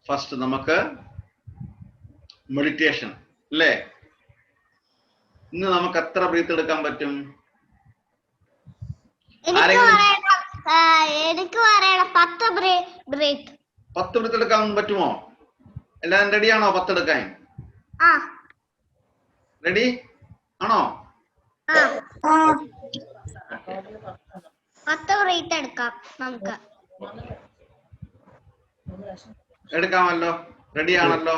First നമുക്ക് meditation അല്ലേ? ഇന്ന് നമുക്ക് എത്ര ബ്രീത്ത് എടുക്കാൻ പറ്റും? എനിക്ക് പറയണം 10 ബ്രീത്ത്. 10 ബ്രീത്ത് എടുക്കാൻ പറ്റുമോ? എല്ലാവരും റെഡിയാണോ? 10 എടുക്കാൻ റെഡി ആണോ? 10 ബ്രീത്ത് എടുക്കാം നമുക്ക്. എടുക്കാമല്ലോ? റെഡി ആണല്ലോ?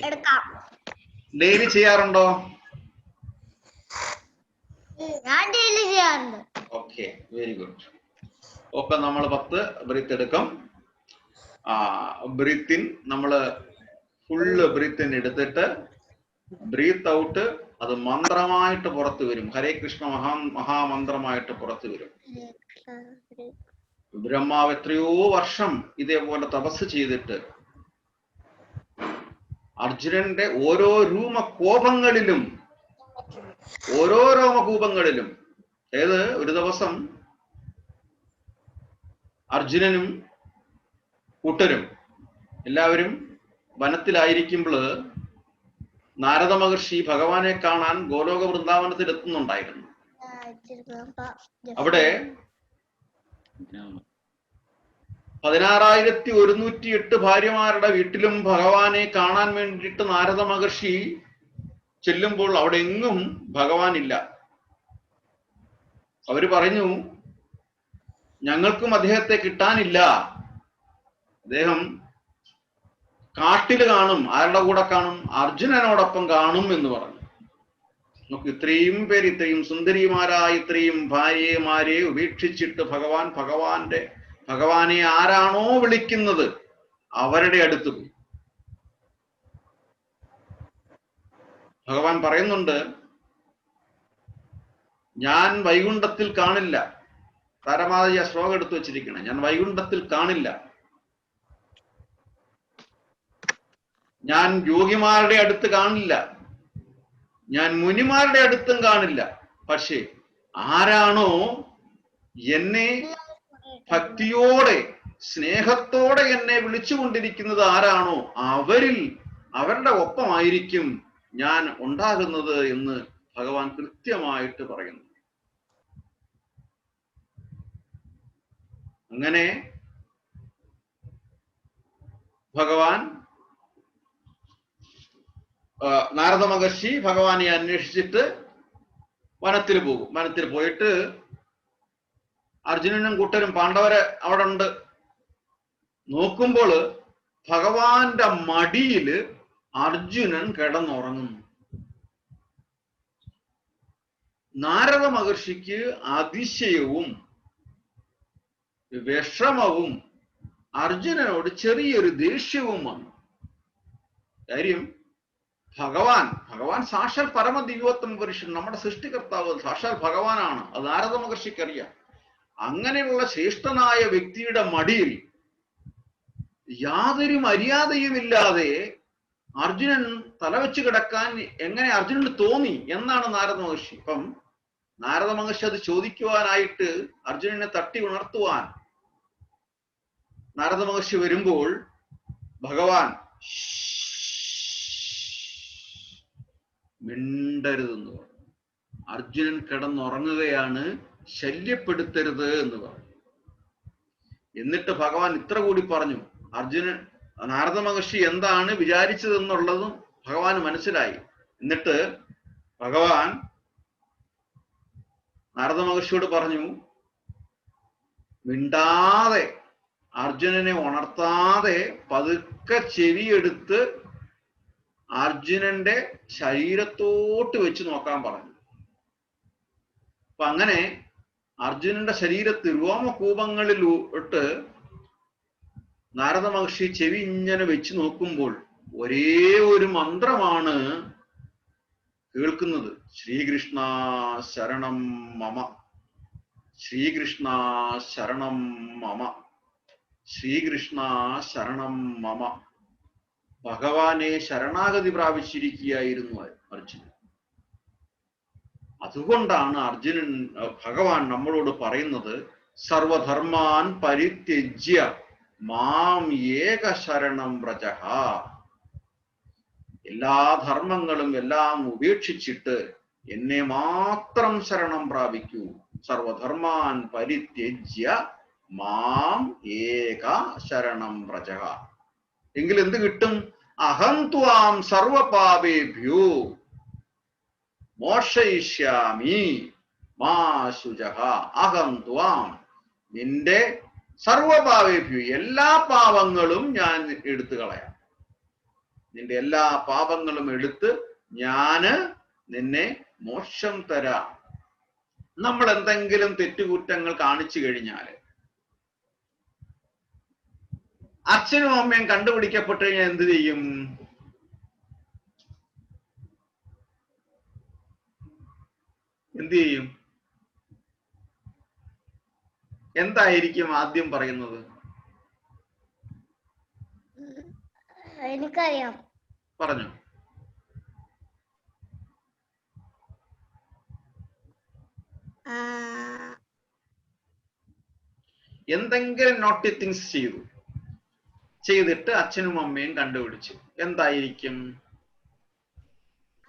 എടുക്കാം. ഡെയിലി ചെയ്യാറുണ്ടോ? ഞാൻ ഡെയിലി ചെയ്യാറുണ്ട്. Okay, very good. ഓക്കെ, നമ്മൾ 10 ബ്രീത്ത് എടുക്കും. ബ്രീത്ത് ഇൻ നമ്മള് ഫുള്ള് ബ്രീത്ത് ഇൻ എടുത്തിട്ട് ബ്രീത്ത് ഔട്ട് അത് മന്ത്രമായിട്ട് പുറത്തു വരും. ഹരേ കൃഷ്ണ മഹാമന്ത്രമായിട്ട് പുറത്തു വരും. ബ്രഹ്മാവ് എത്രയോ വർഷം ഇതേപോലെ തപസ് ചെയ്തിട്ട് അർജുനന്റെ ഓരോ രോമകൂപങ്ങളിലും ഒരു ദിവസം അർജുനനും കൂട്ടരും എല്ലാവരും വനത്തിലായിരിക്കുമ്പോൾ നാരദ മഹർഷി ഭഗവാനെ കാണാൻ ഗോലോക വൃന്ദാവനത്തിൽ എത്തുന്നുണ്ടായിരുന്നു. അവിടെ 16,108 ഭാര്യമാരുടെ വീട്ടിലും ഭഗവാനെ കാണാൻ വേണ്ടിയിട്ട് നാരദ മഹർഷി ചെല്ലുമ്പോൾ അവിടെ എങ്ങും ഭഗവാൻ ഇല്ല. അവര് പറഞ്ഞു, ഞങ്ങൾക്കും അദ്ദേഹത്തെ കിട്ടാനില്ല, അദ്ദേഹം കാട്ടില് കാണും. ആരുടെ കൂടെ കാണും? അർജുനനോടൊപ്പം കാണും എന്ന് പറഞ്ഞു. നമുക്ക് ഇത്രയും പേര്, ഇത്രയും സുന്ദരിമാരായ ഇത്രയും ഭാര്യമാരെ ഉപേക്ഷിച്ചിട്ട് ഭഗവാനെ ആരാണോ വിളിക്കുന്നത് അവരുടെ അടുത്ത് പോയി. ഭഗവാൻ പറയുന്നുണ്ട്, ഞാൻ വൈകുണ്ഠത്തിൽ കാണില്ല. താരമാതിരി ആ ശ്ലോകം എടുത്തു വെച്ചിരിക്കണം. ഞാൻ വൈകുണ്ഠത്തിൽ കാണില്ല, ഞാൻ യോഗിമാരുടെ അടുത്ത് കാണില്ല, ഞാൻ മുനിമാരുടെ അടുത്തും കാണില്ല. പക്ഷേ ആരാണോ എന്നെ ഭക്തിയോടെ സ്നേഹത്തോടെ എന്നെ വിളിച്ചുകൊണ്ടിരിക്കുന്നത് ആരാണോ അവരുടെ ഒപ്പമായിരിക്കും ഞാൻ ഉണ്ടാകുന്നത് എന്ന് ഭഗവാൻ കൃത്യമായിട്ട് പറയുന്നു. അങ്ങനെ ഭഗവാൻ നാരദ മഹർഷി ഭഗവാനെ അന്വേഷിച്ചിട്ട് വനത്തിൽ പോകും. വനത്തിൽ പോയിട്ട് അർജുനനും കൂട്ടരും പാണ്ഡവര് അവിടെ ഉണ്ട്. നോക്കുമ്പോൾ ഭഗവാന്റെ മടിയില് അർജുനൻ കിടന്നുറങ്ങുന്നു. നാരദ മഹർഷിക്ക് അതിശയവും വിഷമവും അർജുനനോട് ചെറിയൊരു ദേഷ്യവും വന്നു. കാര്യം ഭഗവാൻ സാക്ഷാൽ പരമദിവ്യോത്തമ പുരുഷൻ, നമ്മുടെ സൃഷ്ടികർത്താവ് സാക്ഷാൽ ഭഗവാനാണ്. അത് നാരദ മഹർഷിക്കറിയാം. അങ്ങനെയുള്ള ശ്രേഷ്ഠനായ വ്യക്തിയുടെ മടിയിൽ യാതൊരു മര്യാദയുമില്ലാതെ അർജുനൻ തലവെച്ച് കിടക്കാൻ എങ്ങനെ അർജുനന് തോന്നി എന്നാണ് നാരദ മഹർഷി. അപ്പം നാരദ മഹർഷി അത് ചോദിക്കുവാനായിട്ട് അർജുനനെ തട്ടി ഉണർത്തുവാൻ നാരദ മഹർഷി വരുമ്പോൾ ഭഗവാൻ മിണ്ടരുതെന്ന് പറഞ്ഞു. അർജുനൻ കിടന്നുറങ്ങുകയാണ്, ശല്യപ്പെടുത്തരുത് എന്ന് പറഞ്ഞു. എന്നിട്ട് ഭഗവാൻ ഇത്ര കൂടി പറഞ്ഞു. നാരദ മഹർഷി എന്താണ് വിചാരിച്ചതെന്നുള്ളതും ഭഗവാന് മനസ്സിലായി. എന്നിട്ട് ഭഗവാൻ നാരദ മഹർഷിയോട് പറഞ്ഞു, മിണ്ടാതെ അർജുനനെ ഉണർത്താതെ പതുക്കെ ചെവിയെടുത്ത് അർജുനന്റെ ശരീരത്തോട്ട് വെച്ച് നോക്കാൻ പറഞ്ഞു. അപ്പൊ അങ്ങനെ അർജുനന്റെ ശരീരത്ത് രോമകൂപങ്ങളിൽ ഇട്ട് നാരദ മഹർഷി ചെവി ഇങ്ങനെ വെച്ച് നോക്കുമ്പോൾ ഒരേ ഒരു മന്ത്രമാണ് കേൾക്കുന്നത്. ശ്രീകൃഷ്ണ ശരണം മമ, ശ്രീകൃഷ്ണ ശരണം മമ, ശ്രീകൃഷ്ണ ശരണം മമ. ഭഗവാനെ ശരണാഗതി പ്രാപിച്ചിരിക്കുകയായിരുന്നു അർജുനൻ. അതുകൊണ്ടാണ് ഭഗവാൻ നമ്മളോട് പറയുന്നത്, സർവധർമാൻ പരിത്യജ്യ മാം ഏക ശരണം വ്രജഃ. എല്ലാ ധർമ്മങ്ങളും എല്ലാം ഉപേക്ഷിച്ചിട്ട് എന്നെ മാത്രം ശരണം പ്രാപിക്കൂ. സർവധർമാൻ പരിത്യജ്യ മാം ഏക ശരണം വ്രജഃ. എങ്കിൽ എന്ത് കിട്ടും? അഹം ത്വാം സർവപാപേഭ്യോ മോക്ഷയിഷ്യാമി മാ ശുചഃ. അഹം ത്വാം, നിന്റെ സർവപാപേഭ്യോ, എല്ലാ പാപങ്ങളും ഞാൻ എടുത്തു കളയാം. നിന്റെ എല്ലാ പാപങ്ങളും എടുത്ത് ഞാന് നിന്നെ മോക്ഷം തരാം. നമ്മൾ എന്തെങ്കിലും തെറ്റുകുറ്റങ്ങൾ കാണിച്ചു കഴിഞ്ഞാല് അച്ഛനും അമ്മയും കണ്ടുപിടിക്കപ്പെട്ടു കഴിഞ്ഞാൽ എന്ത് ചെയ്യും? എന്ത് ചെയ്യും? എന്തായിരിക്കും ആദ്യം പറയുന്നത്? എനിക്കറിയാം, പറഞ്ഞു. എന്തെങ്കിലും നോട്ടി തിങ്സ് ചെയ്തിട്ട് അച്ഛനും അമ്മയും കണ്ടുപിടിച്ചു, എന്തായിരിക്കും?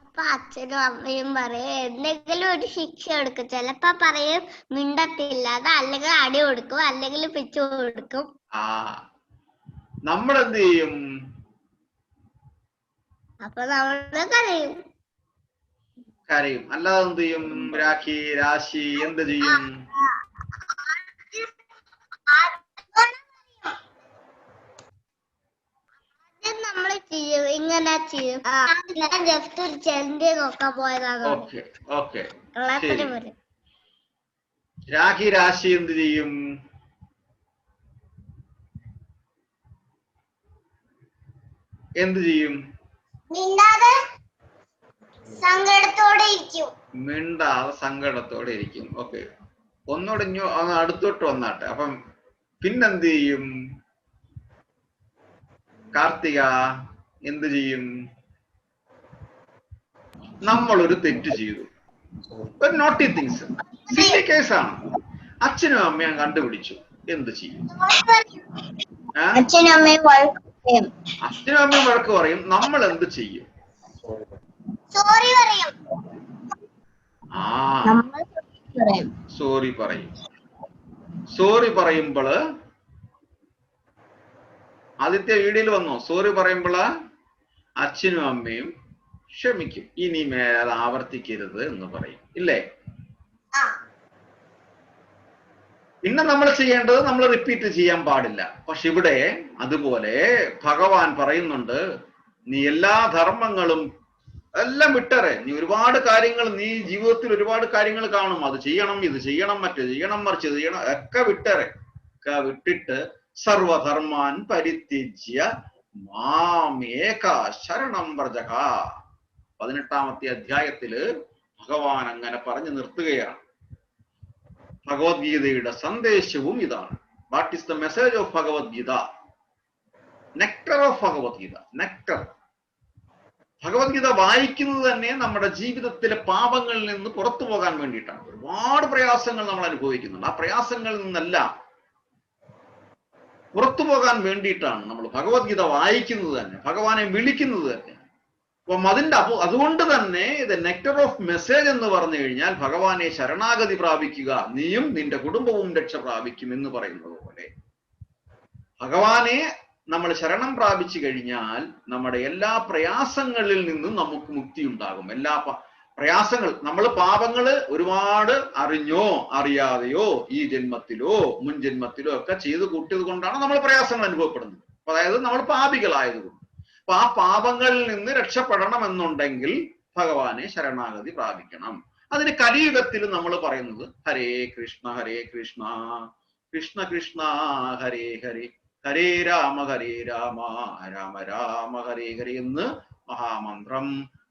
അപ്പൊ അച്ഛനും അമ്മയും പറയും എന്തെങ്കിലും ഒരു ശിക്ഷ കൊടുക്കും. ചിലപ്പോ പറയും മിണ്ടത്തില്ലാതെ, അല്ലെങ്കിൽ അടി കൊടുക്കും, അല്ലെങ്കിൽ പിച്ചു കൊടുക്കും. നമ്മൾ എന്ത് ചെയ്യും? അപ്പൊ നമ്മള് കരയും. അല്ലാതെ എന്ത് ചെയ്യും? രാശി എന്ത് ചെയ്യും? നമ്മള് ചെയ്യും, ഇങ്ങനെ ചെയ്യും. ജസ്റ്റ് ഒരു ചെണ്ടി നോക്കാൻ പോയതാണ്. രാശി എന്ത് ചെയ്യും? എന്ത് ചെയ്യും? മിണ്ടാതെ സങ്കടത്തോടെ ഇരിക്കും. ഓക്കെ, ഒന്നുകൂടെ അടുത്തോട്ട് വന്നാട്ടെ. അപ്പം പിന്നെന്ത് ചെയ്യും? കാർത്തിക എന്ത് ചെയ്യും? നമ്മളൊരു തെറ്റ് ചെയ്തു, ഒരു നോട്ടി തിങ്സ്, സില്ലി കേസാണ്. അച്ഛനും അമ്മയും കണ്ടുപിടിച്ചു, എന്ത് ചെയ്യും? അച്ഛനും അമ്മയും വഴക്ക് പറയും. നമ്മൾ എന്ത് ചെയ്യും? സോറി പറയും. സോറി പറയുമ്പോള് ആദ്യത്തെ വീഡിയോയിൽ വന്നോ? സോറി പറയുമ്പോള് അച്ഛനും അമ്മയും ക്ഷമിക്കും, ഇനി മേലെ അത് ആവർത്തിക്കരുത് എന്ന് പറയും, ഇല്ലേ? പിന്നെ നമ്മൾ ചെയ്യേണ്ടത്, നമ്മൾ റിപ്പീറ്റ് ചെയ്യാൻ പാടില്ല. പക്ഷെ ഇവിടെ അതുപോലെ ഭഗവാൻ പറയുന്നുണ്ട്, നീ എല്ലാ ധർമ്മങ്ങളും എല്ലാം വിട്ടറെ. നീ ഒരുപാട് കാര്യങ്ങൾ, നീ ജീവിതത്തിൽ ഒരുപാട് കാര്യങ്ങൾ കാണും, അത് ചെയ്യണം, ഇത് ചെയ്യണം, മറ്റേത് ചെയ്യണം, മറിച്ച് ചെയ്യണം, ഒക്കെ വിട്ടറെ. ഒക്കെ വിട്ടിട്ട് സർവധർമാൻ പരിത്യജ്യ മാം ഏക ശരണം വ്രജഃ. 18-ാമത്തെ അധ്യായത്തില് ഭഗവാൻ അങ്ങനെ പറഞ്ഞു നിർത്തുകയാണ്. ഭഗവത്ഗീതയുടെ സന്ദേശവും ഇതാണ്. What is the message of Bhagavad Gita? Nectar of Bhagavad Gita. Nectar. Bhagavad Gita വായിക്കുന്നത് തന്നെ നമ്മുടെ ജീവിതത്തിലെ പാപങ്ങളിൽ നിന്ന് പുറത്തു പോകാൻ വേണ്ടിയിട്ടാണ്. ഒരുപാട് പ്രയാസങ്ങൾ നമ്മൾ അനുഭവിക്കുന്നുണ്ട്. ആ പ്രയാസങ്ങളിൽ നിന്നെല്ലാം പുറത്തു പോകാൻ വേണ്ടിയിട്ടാണ് നമ്മൾ ഭഗവത്ഗീത വായിക്കുന്നത് തന്നെ, ഭഗവാനെ വിളിക്കുന്നത് തന്നെ. അപ്പം അതുകൊണ്ട് തന്നെ ഇത് നെക്ടർ ഓഫ് മെസ്സേജ് എന്ന് പറഞ്ഞു കഴിഞ്ഞാൽ ഭഗവാനെ ശരണാഗതി പ്രാപിക്കുക, നീയും നിന്റെ കുടുംബവും രക്ഷ പ്രാപിക്കും എന്ന് പറയുന്നത് പോലെ ഭഗവാനെ നമ്മൾ ശരണം പ്രാപിച്ചു കഴിഞ്ഞാൽ നമ്മുടെ എല്ലാ പ്രയാസങ്ങളിൽ നിന്നും നമുക്ക് മുക്തി ഉണ്ടാകും. എല്ലാ പ്രയാസങ്ങൾ, നമ്മൾ പാപങ്ങള് ഒരുപാട് അറിഞ്ഞോ അറിയാതെയോ ഈ ജന്മത്തിലോ മുൻ ജന്മത്തിലോ ഒക്കെ ചെയ്ത് കൂട്ടിയത് കൊണ്ടാണ് നമ്മൾ പ്രയാസങ്ങൾ അനുഭവപ്പെടുന്നത്. അതായത് നമ്മൾ പാപികളായതുകൊണ്ട്. അപ്പൊ ആ പാപങ്ങളിൽ നിന്ന് രക്ഷപ്പെടണമെന്നുണ്ടെങ്കിൽ ഭഗവാനെ ശരണാഗതി പ്രാപിക്കണം. അതിന് കലിയുഗത്തിൽ നമ്മൾ പറയുന്നത് ഹരേ കൃഷ്ണ കൃഷ്ണ കൃഷ്ണ ഹരേ ഹരേ, ഹരേ രാമ രാമ രാമ ഹരേ ഹരേ എന്ന് മഹാമന്ത്രം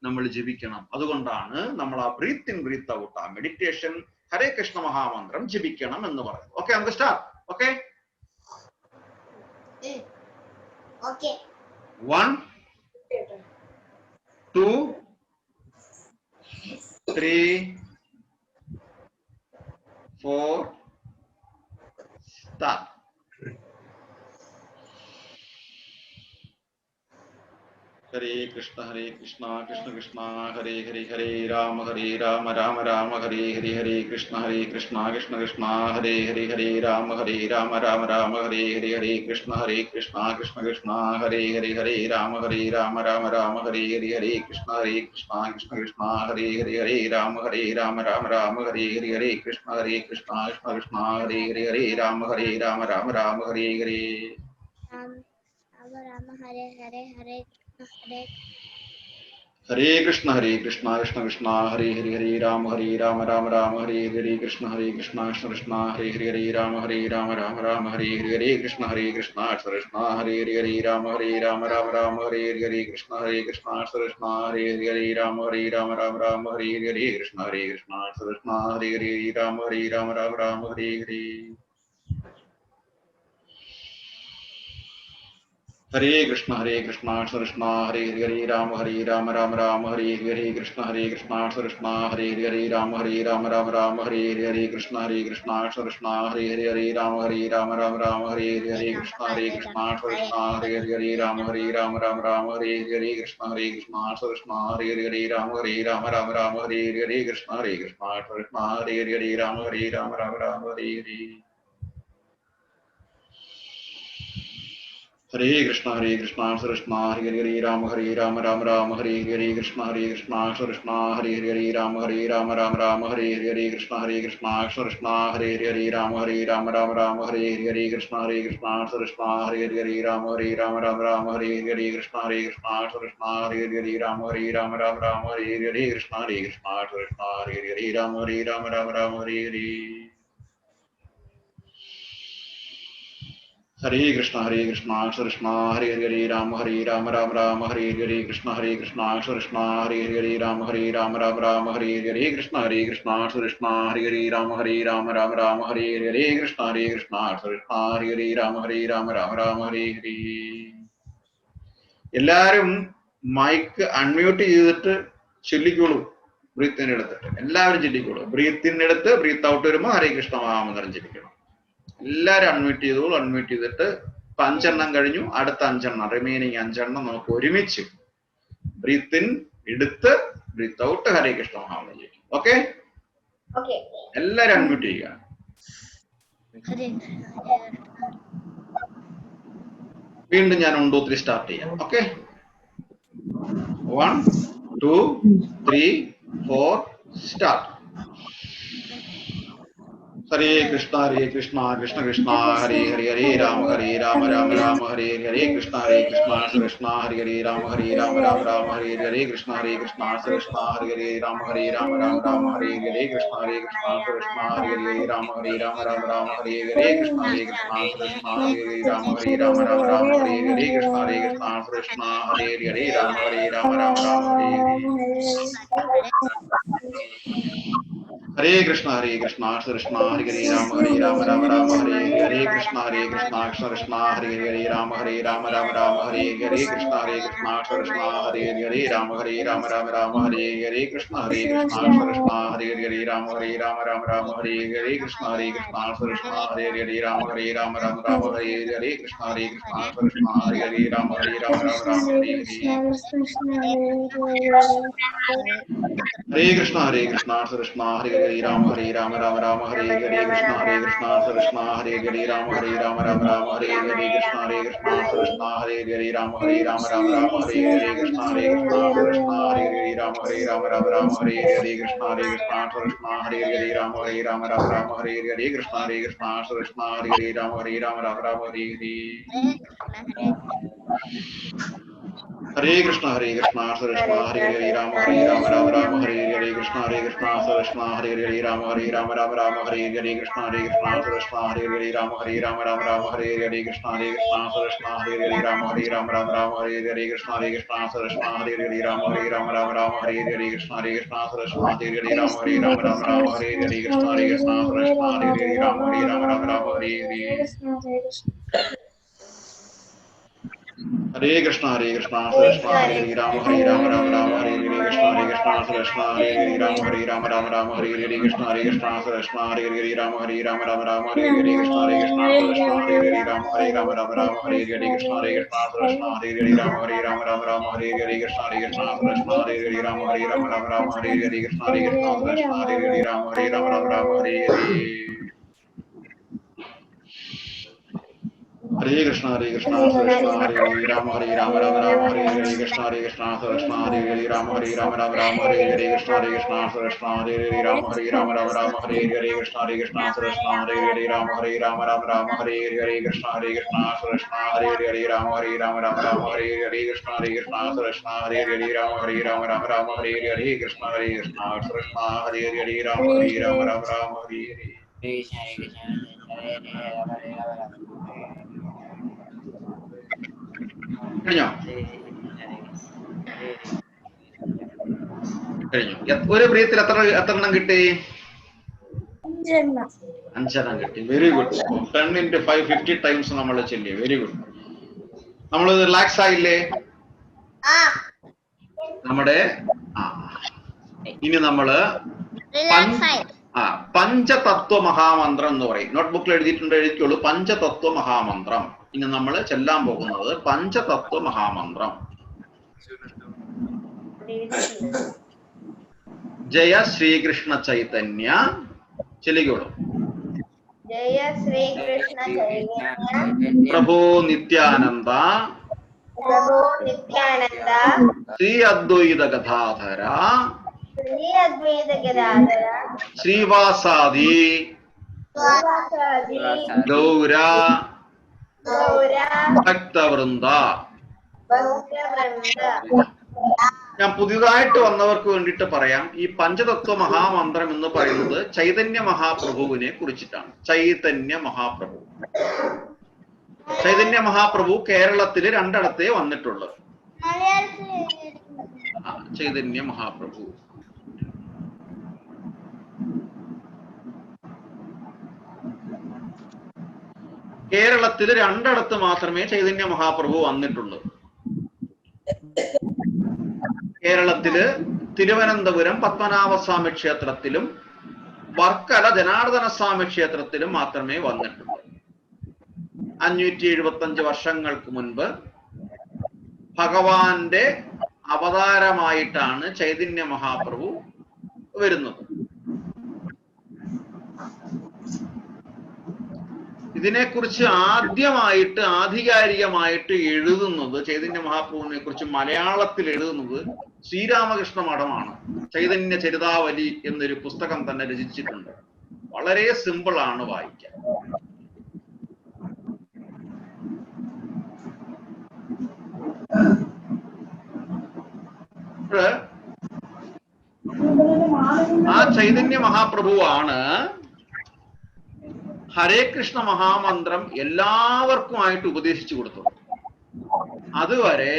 നമ്മൾ ജപിക്കണം. അതുകൊണ്ടാണ് നമ്മൾ ആ ബ്രീത്ത് ഇൻ ബ്രീത്ത് ഔട്ട്, ആ മെഡിറ്റേഷൻ ഹരേ കൃഷ്ണ മഹാമന്ത്രം ജപിക്കണം എന്ന് പറയുന്നത്. ഓക്കെ, നമുക്ക് സ്റ്റാർട്ട്. Okay, 1 2 3 4 start. ഹരേ കൃഷ്ണ കൃഷ്ണ കൃഷ്ണ ഹരേ ഹരേ ഹരേ രാമ രാമ രാമ ഹരേ ഹരേ ഹരേ കൃഷ്ണ കൃഷ്ണ കൃഷ്ണ ഹരേ ഹരേ രാമ രാമ രാമ ഹരേ ഹരേ കൃഷ്ണ കൃഷ്ണ കൃഷ്ണ ഹരേ ഹരേ രാമ രാമ രാമ ഹരേ ഹരേ കൃഷ്ണ കൃഷ്ണ ഹരേ ഹരേ രാമ രാമ ഹരേ ഹരേ കൃഷ്ണ കൃഷ്ണ കൃഷ്ണ ഹരേ ഹരേ രാമ രാമ ഹരേ ഹരേ രാമ ഹരേ ഹരേ ഹരേ ഹരേ ഹരേ കൃഷ്ണ കൃഷ്ണ കൃഷ്ണ ഹരേ ഹരേ രാമ രാമ ഹരേ ഹരേ കൃഷ്ണ കൃഷ്ണ കൃഷ്ണ ഹരേ ഹരേ രാമ രാമ ഹരേ ഹരേ കൃഷ്ണ കൃഷ്ണ കൃഷ്ണ ഹരേ ഹരേ രാമ രാമ ഹരേ ഹരേ കൃഷ്ണ കൃഷ്ണ കൃഷ്ണ ഹരേ ഹരേ രാമ രാമ ഹരേ ഹരേ കൃഷ്ണ കൃഷ്ണ കൃഷ്ണ ഹരേ ഹരേ രാമ രാമ ഹരേ ഹരേ ഹരേ കൃഷ്ണ കൃഷ്ണ ഹരേ ഹരേ രാമ രാമ ഹരേ ഹരേ കൃഷ്ണ കൃഷ്ണ കൃഷ്ണ ഹരേ ഹരേ രാമ രാമ ഹരേ ഹരേ കൃഷ്ണ കൃഷ്ണ കൃഷ്ണ ഹരേ ഹരേ രാമ രാമ ഹരേ ഹരേ കൃഷ്ണ കൃഷ്ണ കൃഷ്ണ ഹരേ ഹരേ രാമ രാമ ഹരേ ഹരേ കൃഷ്ണ കൃഷ്ണ കൃഷ്ണ ഹരേ ഹരേ രാമ രാമ ഹരേ ഹരേ കൃഷ്ണ കൃഷ്ണ കൃഷ്ണ ഹരേ ഹരേ രാമ രാമ ഹരേ ഹരേ ഹരേ കൃഷ്ണ കൃഷ്ണ ഹരേ ഹരേ രാമ രാമ ഹരേ ഹരേ കൃഷ്ണ കൃഷ്ണ കൃഷ്ണ ഹരേ ഹരേ രാമ രാമ ഹരേ ഹരേ കൃഷ്ണ കൃഷ്ണ കൃഷ്ണ ഹരേ ഹരേ രാമ രാമ ഹരേ ഹരേ കൃഷ്ണ കൃഷ്ണ കൃഷ്ണ ഹരേ ഹരേ രാമ രാമ ഹരേ ഹരേ കൃഷ്ണ കൃഷ്ണ കൃഷ്ണ ഹരേ ഹരേ രാമ രാമ ഹരേ ഹരേ കൃഷ്ണ കൃഷ്ണ കൃഷ്ണ ഹരേ ഹരേ രാമ രാമ ഹരേ ഹരേ ഹരേ കൃഷ്ണ കൃഷ്ണ ഹരേ ഹരേ രാമ രാമ ഹരേ ഹരേ കൃഷ്ണ കൃഷ്ണ കൃഷ്ണ ഹരേ ഹരേ രാമ രാമ ഹരേ ഹരേ കൃഷ്ണ കൃഷ്ണ കൃഷ്ണ ഹരേ ഹരേ രാമ രാമ ഹരേ ഹരേ കൃഷ്ണ കൃഷ്ണ കൃഷ്ണ ഹരേ ഹരേ രാമ രാമ ഹരേ ഹരേ. എല്ലാരും മൈക്ക് അൺമ്യൂട്ട് ചെയ്തിട്ട് ചൊല്ലിക്കോളൂ. ബ്രീത്തിൻ്റെ എടുത്തിട്ട് എല്ലാവരും ചൊല്ലിക്കോളൂ. ബ്രീത്തിൻ്റെ അടുത്ത് ബ്രീത്ത് ഔട്ട് വരുമ്പോൾ ഹരേ കൃഷ്ണ മഹാമന്ത്രം ചൊല്ലിക്കണം. എല്ലാരും അൺമ്യൂട്ട് ചെയ്തോളൂ. അൺമ്യൂട്ട് ചെയ്തിട്ട് ഇപ്പൊ 5 എണ്ണം കഴിഞ്ഞു. അടുത്ത 5 എണ്ണം, റിമൈനിങ് 5 എണ്ണം നമുക്ക് ഒരുമിച്ച് ബ്രീത്ത് ഇൻ എടുത്ത് ബ്രീത്ത് ഔട്ട് ഹരേ കൃഷ്ണ മഹാമന്ത്രം ചെയ്യും. ഓക്കെ, എല്ലാരും അൺമ്യൂട്ട് ചെയ്യുക. വീണ്ടും ഞാൻ 1 2 3 സ്റ്റാർട്ട് ചെയ്യാം. Okay, 1 2 3 4 start. Hare Krishna Krishna Krishna Hare Hare Rama Rama Hare Hare Krishna Krishna Hare Hare Rama Rama Hare Hare Krishna Krishna Hare Hare Rama Rama Hare Hare Krishna Krishna Hare Hare Rama Rama Hare Hare Krishna Krishna Hare Hare Rama Rama Hare Hare Krishna Krishna Hare Hare Rama Rama Hare Hare. Hare Krishna Krishna Hare Hare Rama Rama Hare Hare Krishna Krishna Hare Hare Rama Rama Hare Hare Krishna Krishna Hare Hare Rama Rama Hare Hare Krishna Krishna Hare Hare Rama Rama Hare Hare Krishna Krishna Hare Hare Rama Rama Hare Hare Krishna Krishna Hare Hare Rama Hare Hare Krishna Krishna Hare Hare Rama Rama Hare Hare Krishna Krishna Hare Hare Rama Rama Hare Hare Krishna Krishna Hare Hare Rama Rama Hare Hare Krishna Krishna Hare Hare Rama Rama Hare Hare Krishna Krishna Hare Hare Rama Rama Hare Hare Krishna Krishna Hare Hare Rama Rama Hare Hare. Hare Krishna Krishna Hare Hare Rama Rama Hare Hare Krishna Krishna Hare Hare Rama Rama Hare Hare Krishna Krishna Hare Hare Rama Rama Hare Hare Krishna Krishna Hare Hare Rama Rama Hare Hare Krishna Krishna Hare Hare Rama Rama Hare Hare Krishna Krishna Hare Hare Rama Rama Hare Hare Krishna Krishna Hare Hare Rama Rama Hare Hare. Hare Krishna Krishna Hare Hare Rama Rama Hare Hare Krishna Krishna Hare Hare Rama Rama Hare Hare Krishna Krishna Hare Hare Rama Rama Hare Hare Krishna Krishna Hare Hare Rama Rama Hare Rama Rama Rama Hare Hare Krishna Krishna Hare Hare Rama Hare Rama Rama Rama Hare Hare Krishna Krishna Hare Hare Rama Hare Rama Rama Rama Hare Hare Krishna Krishna Hare Hare Rama Hare Rama Rama Rama Hare Hare. Hare Krishna Hare Krishna Hare Rama Hare Rama Rama Rama Hare Hare Krishna Krishna Hare Hare Rama Hare Rama Rama Rama Hare Hare Krishna Krishna Hare Hare Rama Hare Rama Rama Rama Hare Hare Krishna Krishna Hare Hare Rama Hare Rama Rama Rama Hare Hare Krishna Krishna Hare Hare Rama Hare Rama Rama Rama Hare Hare Krishna Krishna Hare Hare Rama Hare Rama Rama Rama Hare Hare Krishna Krishna Hare Hare Rama Hare Rama Rama Rama Hare Hare. കഴിഞ്ഞോ? കഴിഞ്ഞു. ഒരു പ്രിയത്തിൽ എത്ര എണ്ണം കിട്ടി? 5 കിട്ടി. Very good. 10 into 5 50 times നമ്മൾ ചെല്ലിയ. Very good. നമ്മൾ റിലാക്സ് ആയില്ലേ? നമ്മുടെ ഇനി നമ്മള് പഞ്ചതത്വ മഹാമന്ത്രം എന്ന് പറയും. നോട്ട്ബുക്കിൽ എഴുതിയിട്ടുണ്ട്, എഴുതിക്കുള്ളൂ. പഞ്ചതത്വ മഹാമന്ത്രം. ഇനി നമ്മൾ ചെല്ലാൻ പോകുന്നത് പഞ്ചതത്വ മഹാമന്ത്രം. ജയ ശ്രീകൃഷ്ണ ചൈതന്യ. ചെല്ലിക്കോളൂ. ജയ ശ്രീകൃഷ്ണ ചൈതന്യ പ്രഭോ നിത്യാനന്ദ ശ്രീ അദ്വൈത ഗദാധര ശ്രീവാസാദി ഗൗര ഭക്തവൃന്ദ. ഞാൻ പുതിയതായിട്ട് വന്നവർക്ക് വേണ്ടിയിട്ട് പറയാം, ഈ പഞ്ചതത്വ മഹാമന്ത്രം എന്ന് പറയുന്നത് ചൈതന്യ മഹാപ്രഭുവിനെ കുറിച്ചിട്ടാണ്. ചൈതന്യ മഹാപ്രഭു കേരളത്തില് 2 വന്നിട്ടുള്ളത്. ചൈതന്യ മഹാപ്രഭു കേരളത്തില് 2 മാത്രമേ ചൈതന്യ മഹാപ്രഭു വന്നിട്ടുള്ളൂ. കേരളത്തില് തിരുവനന്തപുരം പത്മനാഭസ്വാമി ക്ഷേത്രത്തിലും വർക്കല ജനാർദ്ദന സ്വാമി ക്ഷേത്രത്തിലും മാത്രമേ വന്നിട്ടുള്ളൂ. 575 വർഷങ്ങൾക്ക് മുൻപ് ഭഗവാന്റെ അവതാരമായിട്ടാണ് ചൈതന്യ മഹാപ്രഭു വരുന്നത്. ഇതിനെക്കുറിച്ച് ആദ്യമായിട്ട് ആധികാരികമായിട്ട് എഴുതുന്നത്, ചൈതന്യ മഹാപ്രഭുവിനെ കുറിച്ച് മലയാളത്തിൽ എഴുതുന്നത് ശ്രീരാമകൃഷ്ണ മഠമാണ്. ചൈതന്യ ചരിതാവലി എന്നൊരു പുസ്തകം തന്നെ രചിച്ചിട്ടുണ്ട്. വളരെ സിമ്പിൾ ആണ് വായിക്കാൻ. ആ ചൈതന്യ മഹാപ്രഭുവാണ് ഹരേ കൃഷ്ണ മഹാമന്ത്രം എല്ലാവർക്കുമായിട്ട് ഉപദേശിച്ചു കൊടുത്തു. അതുവരെ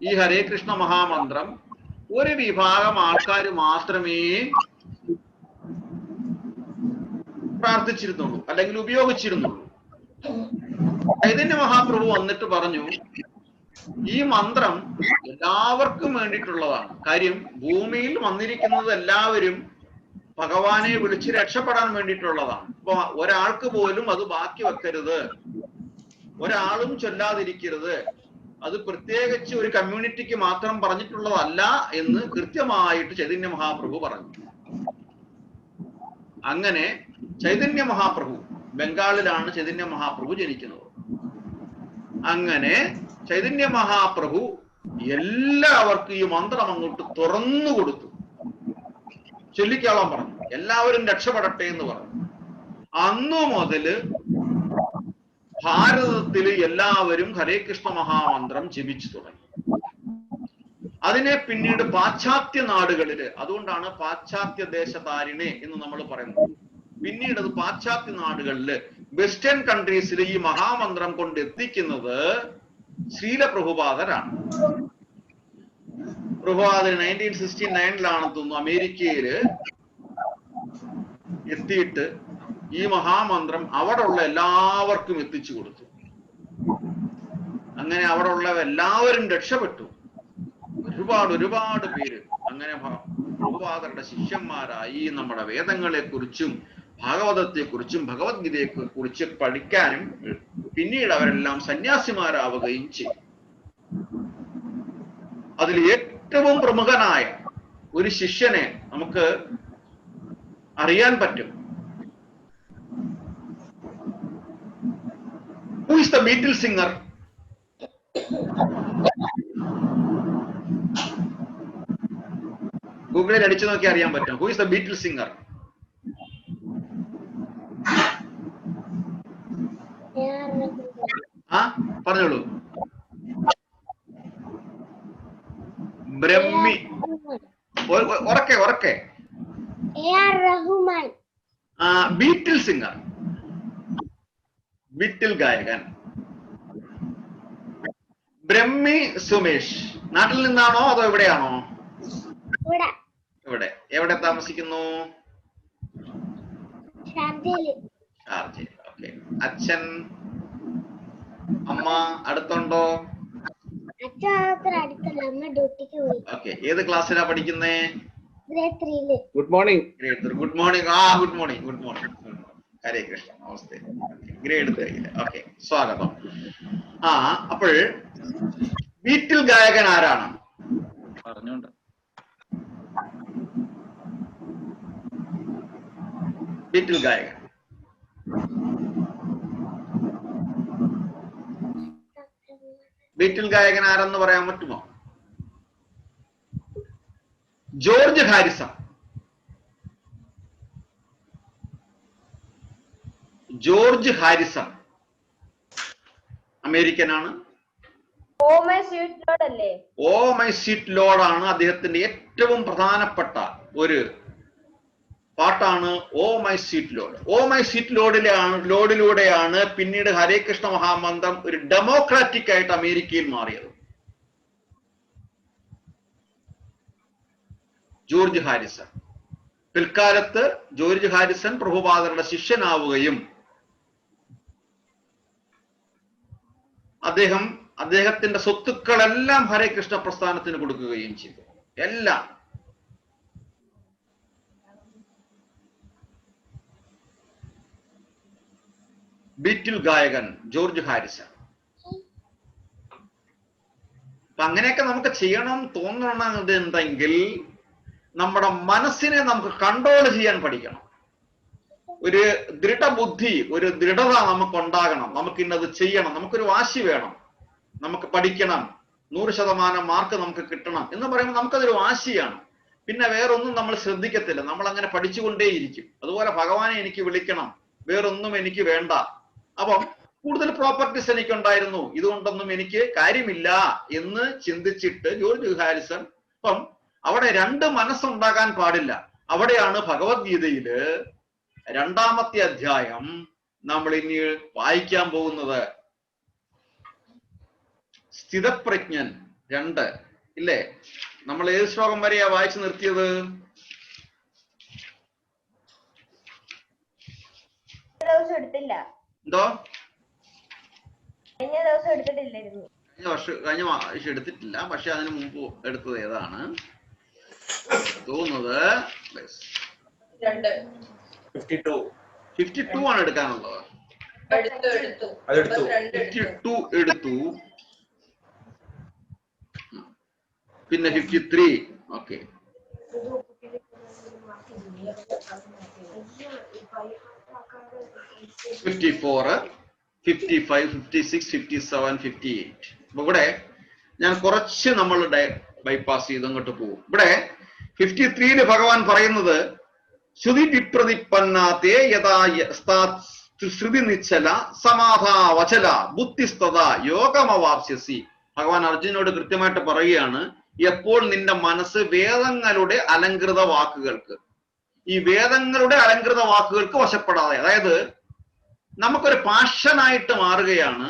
ഈ ഹരേ കൃഷ്ണ മഹാമന്ത്രം ഒരു വിഭാഗം ആൾക്കാർ മാത്രമേ പ്രാർത്ഥിച്ചിരുന്നുള്ളൂ, അല്ലെങ്കിൽ ഉപയോഗിച്ചിരുന്നുള്ളൂ. ചൈതന്യ മഹാപ്രഭു വന്നിട്ട് പറഞ്ഞു, ഈ മന്ത്രം എല്ലാവർക്കും വേണ്ടിയിട്ടുള്ളതാണ്. കാര്യം ഭൂമിയിൽ വന്നിരിക്കുന്നത് എല്ലാവരും ഭഗവാനെ വിളിച്ച് രക്ഷപ്പെടാൻ വേണ്ടിയിട്ടുള്ളതാണ്. അപ്പൊ ഒരാൾക്ക് പോലും അത് ബാക്കി വെക്കരുത്, ഒരാളും ചൊല്ലാതിരിക്കരുത്. അത് പ്രത്യേകിച്ച് ഒരു കമ്മ്യൂണിറ്റിക്ക് മാത്രം പറഞ്ഞിട്ടുള്ളതല്ല എന്ന് കൃത്യമായിട്ട് ചൈതന്യ മഹാപ്രഭു പറഞ്ഞു. അങ്ങനെ ചൈതന്യ മഹാപ്രഭു, ബംഗാളിലാണ് ചൈതന്യ മഹാപ്രഭു ജനിക്കുന്നത്. അങ്ങനെ ചൈതന്യ മഹാപ്രഭു എല്ലാവർക്കും ഈ മന്ത്രം അങ്ങോട്ട് തുറന്നു കൊടുത്തു. ചൊല്ലിക്കോളാൻ പറഞ്ഞു, എല്ലാവരും രക്ഷപ്പെടട്ടെ എന്ന് പറഞ്ഞു. അന്നു മുതല് ഭാരതത്തില് എല്ലാവരും ഹരേ കൃഷ്ണ മഹാമന്ത്രം ജപിച്ചു തുടങ്ങി. അതിനെ പിന്നീട് പാശ്ചാത്യ നാടുകളില്, അതുകൊണ്ടാണ് പാശ്ചാത്യ ദേശതാരിണെ എന്ന് നമ്മൾ പറയുന്നത്. പിന്നീട് അത് പാശ്ചാത്യ നാടുകളില്, വെസ്റ്റേൺ കൺട്രീസിൽ ഈ മഹാമന്ത്രം കൊണ്ട് എത്തിക്കുന്നത് ശ്രീല പ്രഭുപാദരാണ്. പ്രഭുപാദർ 1969 തോന്നുന്നു അമേരിക്കയില് എത്തിയിട്ട് ഈ മഹാമന്ത്രം അവിടെ ഉള്ള എല്ലാവർക്കും എത്തിച്ചു കൊടുത്തു. അങ്ങനെ അവിടെ ഉള്ള എല്ലാവരും രക്ഷപ്പെട്ടു. ഒരുപാട് പേര് അങ്ങനെ പ്രഭുപാദരുടെ ശിഷ്യന്മാരായി. നമ്മുടെ വേദങ്ങളെ കുറിച്ചും ഭാഗവതത്തെ കുറിച്ചും ഭഗവത്ഗീതയെ കുറിച്ച് പഠിക്കാനും പിന്നീട് അവരെല്ലാം സന്യാസിമാരാവുകയും ചെയ്തു. അതിൽ ഏറ്റവും പ്രമുഖനായ ഒരു ശിഷ്യനെ നമുക്ക് അറിയാൻ പറ്റും. Who is the Beatles singer? ഗൂഗിളിൽ അടിച്ചു നോക്കി അറിയാൻ പറ്റും. Who is the Beatles singer? ആ പറഞ്ഞോളൂ. ബ്രഹ്മി. ഉറക്കെ. ബീറ്റിൽ സിംഗർ, ബീറ്റിൽ ഗായകൻ ബ്രഹ്മി സുമേഷ്. നാട്ടിൽ നിന്നാണോ അതോ എവിടെയാണോ? എവിടെ താമസിക്കുന്നു? ഷാർജയിൽ. ഓക്കെ. അച്ഛൻ അമ്മ അടുത്തുണ്ടോ? ഓക്കെ. ഏത് ക്ലാസ്സിലാ പഠിക്കുന്നേ? Good morning. Good morning. Good morning. Hare Krishna. നമസ്തേ. ഗ്രേഡ് 3. ഓക്കെ, സ്വാഗതം. അപ്പോൾ ബീറ്റിൽ ഗായകൻ ആരാണ്? പറഞ്ഞോണ്ട് ബീറ്റിൽ ഗായകൻ ബീറ്റിൽ ഗായകൻ ആരെന്ന് പറയാൻ പറ്റുമോ? George Harrison. ജോർജ് ഹാരിസൺ അമേരിക്കനാണ്. ഓ മൈ സ്വീറ്റ് ലോർഡ് ആണ് അദ്ദേഹത്തിന്റെ ഏറ്റവും പ്രധാനപ്പെട്ട ഒരു പാട്ടാണ് oh my sweet lord. Oh my sweet ലോർഡിലൂടെയാണ് പിന്നീട് ഹരേ കൃഷ്ണ മഹാമന്ത്രം ഒരു ഡെമോക്രാറ്റിക് ആയിട്ട് അമേരിക്കയിൽ മാറിയത്. George Harrison. പിൽക്കാലത്ത് ജോർജ് ഹാരിസൺ പ്രഭുപാദരുടെ ശിഷ്യനാവുകയും അദ്ദേഹത്തിന്റെ സ്വത്തുക്കളെല്ലാം ഹരേ കൃഷ്ണ പ്രസ്ഥാനത്തിന് കൊടുക്കുകയും ചെയ്തു. എല്ലാം. ബീറ്റിൽ ഗായകൻ ജോർജ് ഹാരിസൺ. അപ്പൊ അങ്ങനെയൊക്കെ നമുക്ക് ചെയ്യണം തോന്നണത് എന്തെങ്കിൽ നമ്മുടെ മനസ്സിനെ നമുക്ക് കൺട്രോൾ ചെയ്യാൻ പഠിക്കണം. ഒരു ദൃഢബുദ്ധി, ഒരു ദൃഢത നമുക്കുണ്ടാകണം. നമുക്ക് ഇന്നത് ചെയ്യണം, നമുക്കൊരു വാശി വേണം. നമുക്ക് പഠിക്കണം, 100% മാർക്ക് നമുക്ക് കിട്ടണം എന്ന് പറയുമ്പോൾ നമുക്കതൊരു വാശിയാണ്. പിന്നെ വേറൊന്നും നമ്മൾ ശ്രദ്ധിക്കത്തില്ല, നമ്മൾ അങ്ങനെ പഠിച്ചുകൊണ്ടേയിരിക്കും. അതുപോലെ ഭഗവാനെ എനിക്ക് വിളിക്കണം, വേറൊന്നും എനിക്ക് വേണ്ട. അപ്പം കൂടുതൽ പ്രോപ്പർട്ടീസ് എനിക്കുണ്ടായിരുന്നു, ഇതുകൊണ്ടൊന്നും എനിക്ക് കാര്യമില്ല എന്ന് ചിന്തിച്ചിട്ട് ജോർജ് ഹാരിസൺ. അപ്പം അവിടെ രണ്ട് മനസ്സുണ്ടാകാൻ പാടില്ല. അവിടെയാണ് ഭഗവത്ഗീതയില് 2-ാമത്തെ അധ്യായം നമ്മൾ ഇനി വായിക്കാൻ പോകുന്നത്. സ്ഥിതപ്രജ്ഞൻ 2 ഇല്ലേ? നമ്മൾ ഏത് ശ്ലോകം വരെയാ വായിച്ചു നിർത്തിയത്? എന്തോ? കഴിഞ്ഞ പ്രാവശ്യം എടുത്തിട്ടില്ല, പക്ഷെ അതിന് മുമ്പ് എടുത്തത് ഏതാണ് തോന്നുന്നത്? 52 ആണ് എടുക്കാനുള്ളത്. 52 എടുത്തു. പിന്നെ 53. ഓക്കെ. 54, 55, 56, 57, 58. അപ്പൊ ഇവിടെ ഞാൻ കുറച്ച് നമ്മളുടെ ബൈപ്പാസ് ചെയ്ത് അങ്ങോട്ട് പോകും. ഇവിടെ 53-ല് ഭഗവാൻ പറയുന്നത് ശ്രുതി വിപ്രതിപന്നാതേ യഥാ ശ്രുതി നിശ്ചല സമാധാ വചല ബുദ്ധിസ്തത യോഗമവാപ്സ്യസി. ഭഗവാൻ അർജുനോട് കൃത്യമായിട്ട് പറയുകയാണ്, എപ്പോൾ നിന്റെ മനസ്സ് വേദങ്ങളുടെ അലങ്കൃത വാക്കുകൾക്ക്, ഈ വേദങ്ങളുടെ അലങ്കൃത വാക്കുകൾക്ക് വശപ്പെടാതെ, അതായത് നമുക്കൊരു പാഷനായിട്ട് മാറുകയാണ്.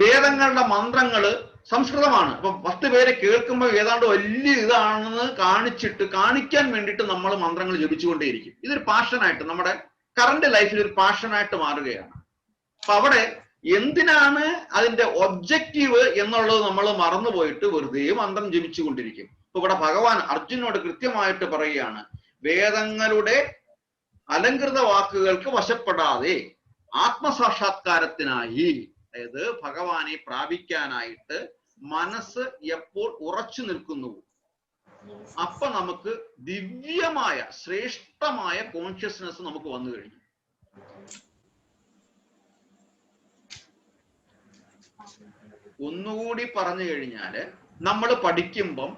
വേദങ്ങളുടെ മന്ത്രങ്ങള് സംസ്കൃതമാണ്. അപ്പൊ 10 പേരെ കേൾക്കുമ്പോൾ ഏതാണ്ട് വലിയ ഇതാണെന്ന് കാണിക്കാൻ വേണ്ടിയിട്ട് നമ്മൾ മന്ത്രങ്ങൾ ജപിച്ചുകൊണ്ടേയിരിക്കും. ഇതൊരു പാഷനായിട്ട് നമ്മുടെ കറണ്ട് ലൈഫിൽ ഒരു പാഷനായിട്ട് മാറുകയാണ്. അപ്പൊ അവിടെ എന്തിനാണ് അതിന്റെ ഒബ്ജക്റ്റീവ് എന്നുള്ളത് നമ്മൾ മറന്നുപോയിട്ട് വെറുതെ മന്ത്രം ജപിച്ചുകൊണ്ടിരിക്കും. അപ്പൊ ഇവിടെ ഭഗവാൻ അർജുനോട് കൃത്യമായിട്ട് പറയുകയാണ്, വേദങ്ങളുടെ അലങ്കൃത വാക്കുകൾക്ക് വശപ്പെടാതെ ആത്മസാക്ഷാത്കാരത്തിനായി, അതായത് ഭഗവാനെ പ്രാപിക്കാനായിട്ട് മനസ്സ് എപ്പോൾ ഉറച്ചു നിൽക്കുന്നുവോ അപ്പൊ നമുക്ക് ദിവ്യമായ ശ്രേഷ്ഠമായ കോൺഷ്യസ്നെസ് നമുക്ക് വന്നു കഴിഞ്ഞു. ഒന്നുകൂടി പറഞ്ഞു കഴിഞ്ഞാല് നമ്മൾ പഠിക്കുമ്പം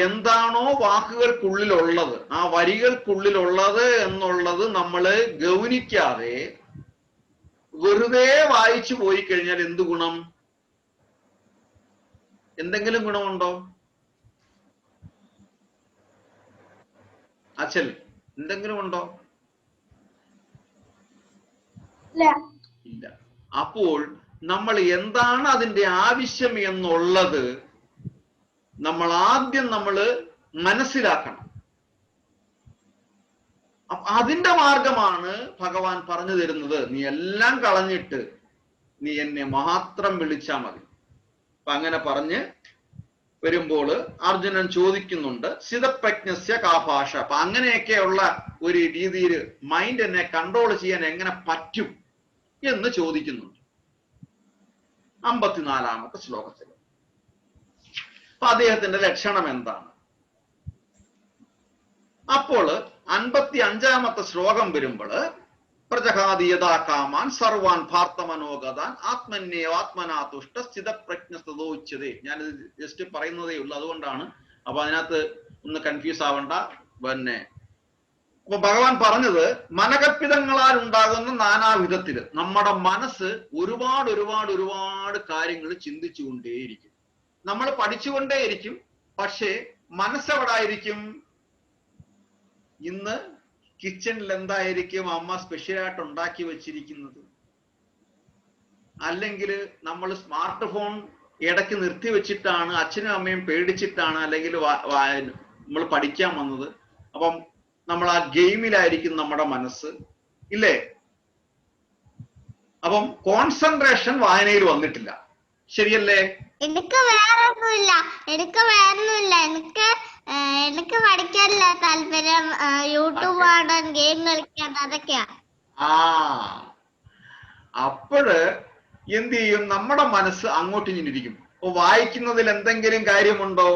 എന്താണോ വാക്കുകൾക്കുള്ളിലുള്ളത്, ആ വരികൾക്കുള്ളിലുള്ളത് എന്നുള്ളത് നമ്മൾ ഗൗനിക്കാതെ വെറുതെ വായിച്ചു പോയി കഴിഞ്ഞാൽ എന്ത് ഗുണം? എന്തെങ്കിലും ഗുണമുണ്ടോ? അച്ഛൻ എന്തെങ്കിലും ഉണ്ടോ? ഇല്ല. അപ്പോൾ നമ്മൾ എന്താണ് അതിന്റെ ആവശ്യം എന്നുള്ളത് നമ്മൾ ആദ്യം മനസ്സിലാക്കണം. അതിന്റെ മാർഗമാണ് ഭഗവാൻ പറഞ്ഞു തരുന്നത്. നീ എല്ലാം കളഞ്ഞിട്ട് നീ എന്നെ മാത്രം വിളിച്ചാൽ മതി. അപ്പൊ അങ്ങനെ പറഞ്ഞ് വരുമ്പോൾ അർജുനൻ ചോദിക്കുന്നുണ്ട്, സ്ഥിതപ്രജ്ഞസ്യ കാ ഭാഷ. അപ്പൊ അങ്ങനെയൊക്കെയുള്ള ഒരു രീതിയിൽ മൈൻഡ് എന്നെ കൺട്രോൾ ചെയ്യാൻ എങ്ങനെ പറ്റും എന്ന് ചോദിക്കുന്നുണ്ട് 54-ാമത്തെ ശ്ലോകത്തിൽ. അപ്പൊ അദ്ദേഹത്തിന്റെ ലക്ഷണം എന്താണ്? അപ്പോൾ 55-ാമത്തെ ശ്ലോകം വരുമ്പോൾ പ്രജഹാതി യഥാ കാമാൻ സർവാൻ ഭാർത്തമനോഗതാൻ ആത്മന്യേവാത്മനാ തുഷ്ട സ്ഥിതപ്രജ്ഞസ്തോച്യതേ. ഞാനിത് ജസ്റ്റ് പറയുന്നതേ ഉള്ളൂ, അതുകൊണ്ടാണ്. അപ്പൊ അതിനകത്ത് ഒന്ന് കൺഫ്യൂസ് ആവണ്ട. അപ്പൊ ഭഗവാൻ പറഞ്ഞത് മനകൽപ്പിതങ്ങളാൽ ഉണ്ടാകുന്ന നാനാവിധത്തില് നമ്മുടെ മനസ്സ് ഒരുപാട് കാര്യങ്ങൾ ചിന്തിച്ചുകൊണ്ടേയിരിക്കും. നമ്മൾ പഠിച്ചുകൊണ്ടേയിരിക്കും. പക്ഷേ മനസ്സെവിടായിരിക്കും? ഇന്ന് കിച്ചണിൽ എന്തായിരിക്കും അമ്മ സ്പെഷ്യലായിട്ട് ഉണ്ടാക്കി വെച്ചിരിക്കുന്നത്? അല്ലെങ്കിൽ നമ്മൾ സ്മാർട്ട് ഫോൺ ഇടയ്ക്ക് നിർത്തി വെച്ചിട്ടാണ്, അച്ഛനും അമ്മയും പേടിച്ചിട്ടാണ് അല്ലെങ്കിൽ നമ്മൾ പഠിക്കാൻ വന്നത്. അപ്പം നമ്മൾ ആ ഗെയിമിലായിരിക്കും നമ്മുടെ മനസ്സ്, ഇല്ലേ? അപ്പം കോൺസെൻട്രേഷൻ വായനയിൽ വന്നിട്ടില്ല. ശരിയല്ലേ? എനിക്ക് വേറൊന്നുമില്ല, എനിക്ക് പഠിക്കാനില്ല താല്പര്യം. യൂട്യൂബ് കാണാൻ, ഗെയിം കളിക്കാൻ, അതൊക്കെയാ. അപ്പോഴ് എന്ത് ചെയ്യും? നമ്മുടെ മനസ്സ് അങ്ങോട്ട് ഇരിക്കും. അപ്പൊ വായിക്കുന്നതിൽ എന്തെങ്കിലും കാര്യമുണ്ടോ?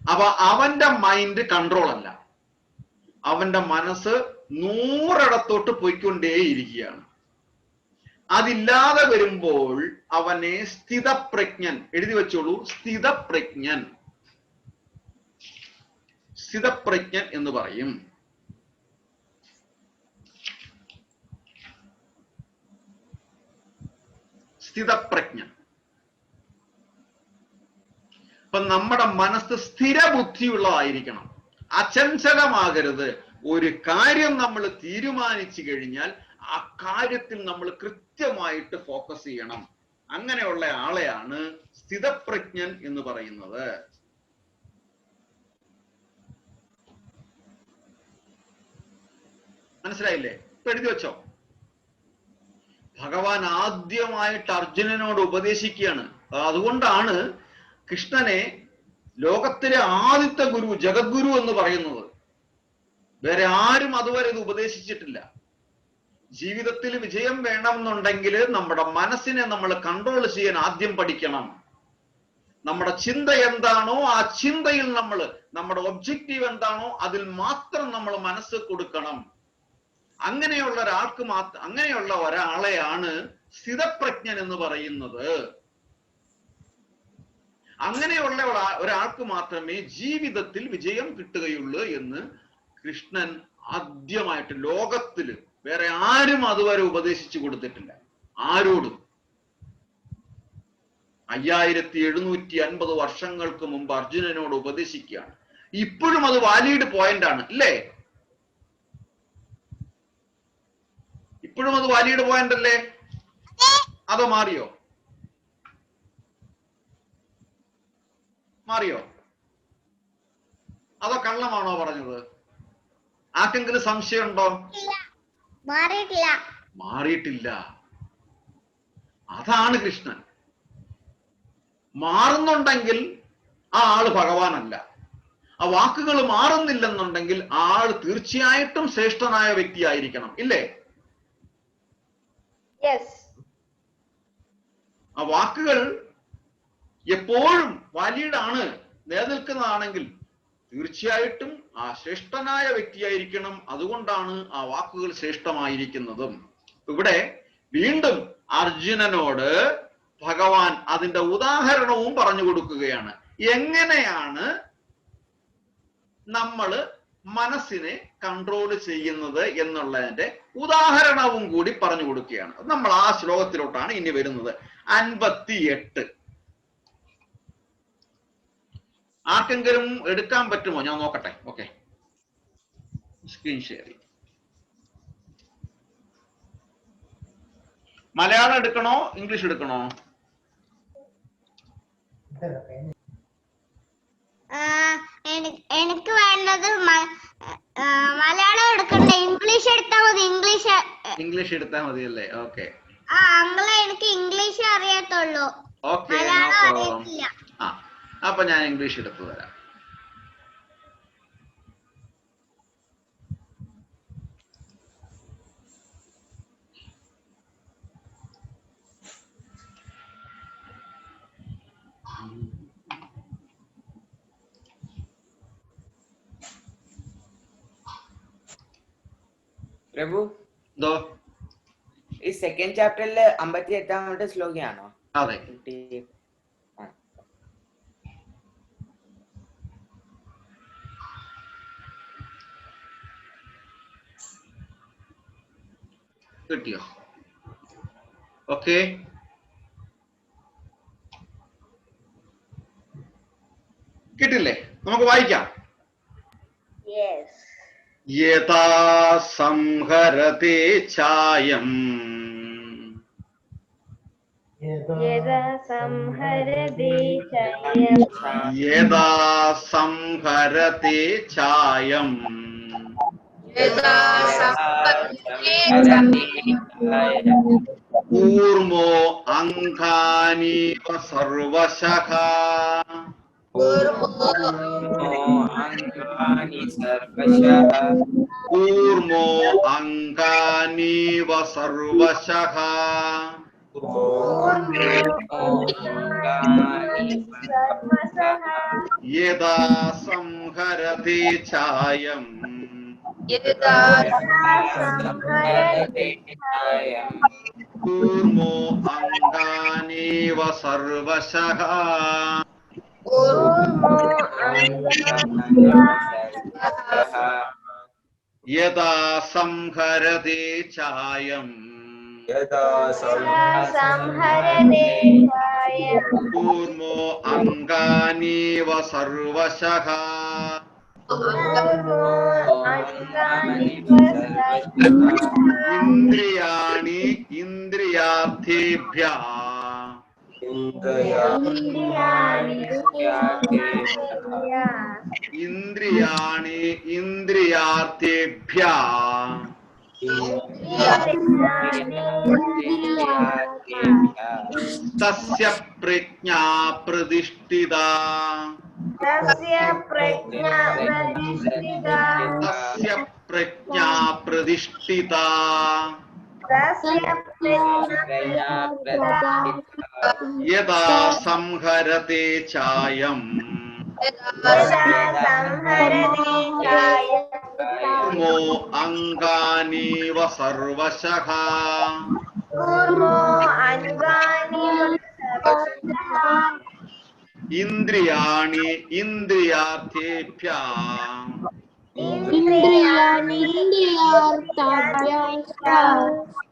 അപ്പൊ അവന്റെ മൈൻഡ് കൺട്രോൾ അല്ല, അവന്റെ മനസ്സ് 100 പോയിക്കൊണ്ടേയിരിക്കുകയാണ്. അതില്ലാതെ വരുമ്പോൾ അവനെ സ്ഥിതപ്രജ്ഞൻ, എഴുതി വെച്ചോളൂ, സ്ഥിതപ്രജ്ഞൻ എന്ന് പറയും. സ്ഥിതപ്രജ്ഞൻ. അപ്പൊ നമ്മുടെ മനസ്സ് സ്ഥിരബുദ്ധിയുള്ളതായിരിക്കണം, അചഞ്ചലമാകരുത്. ഒരു കാര്യം നമ്മൾ തീരുമാനിച്ചു കഴിഞ്ഞാൽ ആ കാര്യത്തിൽ നമ്മൾ കൃത്യമായിട്ട് ഫോക്കസ് ചെയ്യണം. അങ്ങനെയുള്ള ആളെയാണ് സ്ഥിതപ്രജ്ഞൻ എന്ന് പറയുന്നത്. മനസ്സിലായില്ലേ? ഇപ്പൊ എഴുതി വെച്ചോ. ഭഗവാൻ ആദ്യമായിട്ട് അർജുനനോട് ഉപദേശിക്കുകയാണ്. അതുകൊണ്ടാണ് കൃഷ്ണനെ ലോകത്തിലെ ആദ്യത്തെ ഗുരു, ജഗദ്ഗുരു എന്ന് പറയുന്നത്. വേറെ ആരും അതുവരെ ഇത് ഉപദേശിച്ചിട്ടില്ല. ജീവിതത്തിൽ വിജയം വേണമെന്നുണ്ടെങ്കിൽ നമ്മുടെ മനസ്സിനെ നമ്മൾ കൺട്രോൾ ചെയ്യാൻ ആദ്യം പഠിക്കണം. നമ്മുടെ ചിന്ത എന്താണോ ആ ചിന്തയിൽ നമ്മുടെ ഒബ്ജക്റ്റീവ് എന്താണോ അതിൽ മാത്രം നമ്മൾ മനസ്സ് കൊടുക്കണം. അങ്ങനെയുള്ള ഒരാളെയാണ് സ്ഥിതപ്രജ്ഞൻ എന്ന് പറയുന്നത്. അങ്ങനെയുള്ള ഒരാൾക്ക് മാത്രമേ ജീവിതത്തിൽ വിജയം കിട്ടുകയുള്ളൂ എന്ന് കൃഷ്ണൻ ആദ്യമായിട്ട് ലോകത്തില് വേറെ ആരും അതുവരെ ഉപദേശിച്ചു കൊടുത്തിട്ടില്ല, ആരോടും. 5750 വർഷങ്ങൾക്ക് മുമ്പ് അർജുനനോട് ഉപദേശിക്കുകയാണ്. ഇപ്പോഴും അത് വാലിഡ് പോയിന്റ് ആണ്, ഇല്ലേ? ഇപ്പോഴും അത് വാലിഡ് പോയിന്റ് അല്ലേ? അതോ മാറിയോ? അതോ കള്ളമാണോ പറഞ്ഞത്? ആർക്കെങ്കിലും സംശയമുണ്ടോ? മാറിയിട്ടില്ല. അതാണ് കൃഷ്ണൻ. മാറുന്നുണ്ടെങ്കിൽ ആ ആള് ഭഗവാനല്ല. ആ വാക്കുകൾ മാറുന്നില്ലെന്നുണ്ടെങ്കിൽ ആൾ തീർച്ചയായിട്ടും ശ്രേഷ്ഠനായ വ്യക്തിയായിരിക്കണം, ഇല്ലേ? ആ വാക്കുകൾ എപ്പോഴും വാലിഡ് ആണ്, നിലനിൽക്കുന്നതാണെങ്കിൽ തീർച്ചയായിട്ടും ആ ശ്രേഷ്ഠനായ വ്യക്തിയായിരിക്കണം. അതുകൊണ്ടാണ് ആ വാക്കുകൾ ശ്രേഷ്ഠമായിരിക്കുന്നതും. ഇവിടെ വീണ്ടും അർജുനനോട് ഭഗവാൻ അതിന്റെ ഉദാഹരണവും പറഞ്ഞു കൊടുക്കുകയാണ്. എങ്ങനെയാണ് നമ്മൾ മനസ്സിനെ കൺട്രോൾ ചെയ്യുന്നത് എന്നുള്ളതിന്റെ ഉദാഹരണവും കൂടി പറഞ്ഞു കൊടുക്കുകയാണ്. നമ്മൾ ആ ശ്ലോകത്തിലോട്ടാണ് ഇനി വരുന്നത്. 58. ആർക്കെങ്കിലും എടുക്കാൻ പറ്റുമോ? ഞാൻ നോക്കട്ടെ. ഓക്കെ, സ്ക്രീൻ ഷെയർ ചെയ്യും. മലയാളം എടുക്കണോ ഇംഗ്ലീഷ് എടുക്കണോ? എനിക്ക് വേണ്ടത് മലയാളം എടുക്കണ്ട, ഇംഗ്ലീഷ് എടുത്താൽ മതി. ഇംഗ്ലീഷ് എടുത്താൽ മതി അല്ലേ? ഓക്കെ. അങ്ങളെ എനിക്ക് ഇംഗ്ലീഷ് അറിയത്തുള്ളൂ, മലയാളം അറിയത്തില്ല. അപ്പൊ ഞാൻ ഇംഗ്ലീഷ് എടുത്തു തരാം. പ്രഭു, ഈ സെക്കൻഡ് ചാപ്റ്ററില് 58ാമത്തെ ശ്ലോകയാണോ? അതെ. കിട്ടിയോ? ഓക്കെ. കിട്ടില്ലേ? നമുക്ക് വായിക്കാം. യഥാ സംഹരത്തെ ഛായം യഥാ സംഹരത്തെ ഛായം കൂർമോ അംഗാനീവ സർവശഃ കൂർമോ അംഗാനീവ സർവശഃ യഥാ സംഹരത്തെ ഛായം കൂർമോ അംഗാനീവ സർവശഃ യഥാ സംഹരത്തെ ഛായം കൂർമോ അംഗാനീവ സർവശഃ ഇന്ദ്രിയാണി ഇന്ദ്രിയാർത്ഥേഭ്യഃ ഇന്ദ്രിയാണി ഇന്ദ്രിയാർത്ഥേഭ്യഃ തസ്യ പ്രജ്ഞാ പ്രതിഷ്ഠിതാ തസ്യ പ്രജ്ഞാ പ്രതിഷ്ഠിതാ യഥാ സംഹരത്തെ ഛായം കൂർമോ അംഗാനീവ സർവശഃ ഇന്ദ്രിയാണി ഇന്ദ്രിയാർത്ഥേഭ്യഃ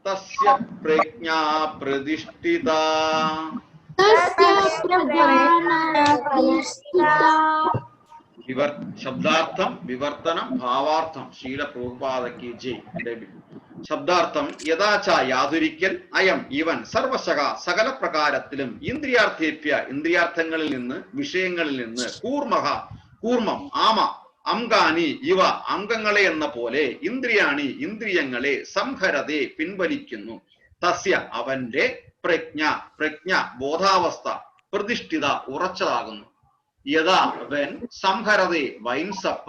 തസ്യ പ്രജ്ഞാ പ്രതിഷ്ഠിതാ ശബ്ദാർത്ഥം വിവർത്തനം ഭാവാർത്ഥം ശീല പ്രഭുപാദയ്ക്ക് ജയ്. ശബ്ദാർത്ഥം യഥാച യാതൊരിക്കൽ അയം ഇവൻ സർവശക സകല പ്രകാരത്തിലും ഇന്ദ്രിയാർത്ഥേഭ്യ ഇന്ദ്രിയാർത്ഥങ്ങളിൽ നിന്ന് വിഷയങ്ങളിൽ നിന്ന് കൂർമഹ കൂർമ്മം ആമ അംഗാനി ഇവ അംഗങ്ങളെ എന്ന പോലെ ഇന്ദ്രിയാണി ഇന്ദ്രിയങ്ങളെ സംഹരതെ പിൻവലിക്കുന്നു തസ്യ അവന്റെ പ്രജ്ഞ പ്രജ്ഞ ബോധാവസ്ഥ പ്രതിഷ്ഠിത ഉറച്ചതാകുന്നു. Yada, when, samharade, winds up,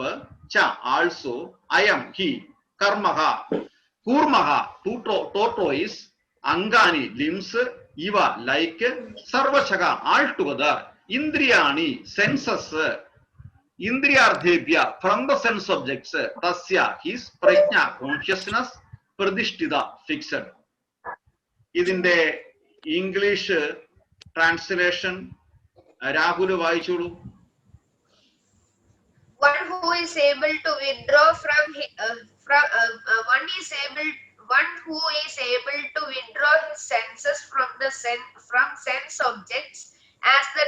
cha, also, I am, he, karmaha, kurmaha, tortoise, angani, limbs, iva, like, sarvashaga, altogether, indriyani, senses, indriyardhebhya, from the sense objects, tasya, his, prajna, consciousness, pradishtida, fixed. ഇതിന്റെ English translation Rahul വായിച്ചോളൂ. One who is able to withdraw one who is able to withdraw his senses from sense objects, as the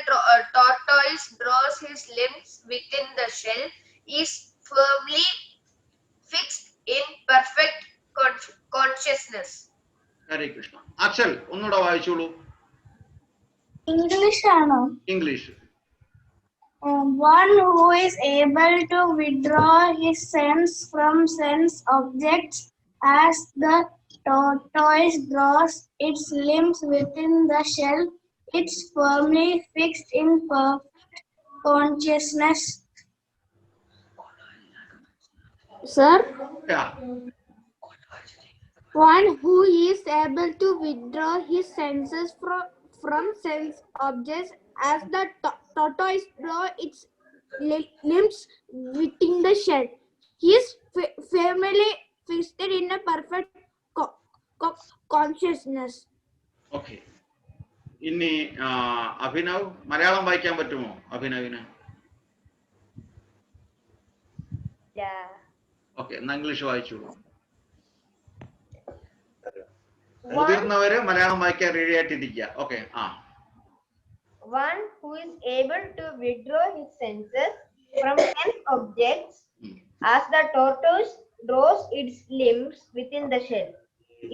tortoise draws his limbs within the shell, is firmly fixed in perfect consciousness. ഹരേ കൃഷ്ണ. അക്ഷൽ ഒന്നുകൂടെ വായിച്ചോളൂ. English ആണോ? English. One who is able to withdraw his sense from sense objects, as the tortoise draws its limbs within the shell, it's firmly fixed in perfect consciousness. Sir, Yeah. one who is able to withdraw his senses from sense objects, as the tortoise draws its limbs within the shell, he is firmly fixed in a perfect consciousness. Okay. ഇനി അഭിനവ് മലയാളം വായിക്കാൻ പറ്റുമോ അഭിനവിന്? Okay, എന്നാ English വായിച്ചോളൂ. മുതിർന്നവര് മലയാളം വായിക്കാൻ ready ആയിട്ടിരിക്കുക. Okay. One who is able to withdraw his senses from sense objects, as the tortoise draws its limbs within the shell,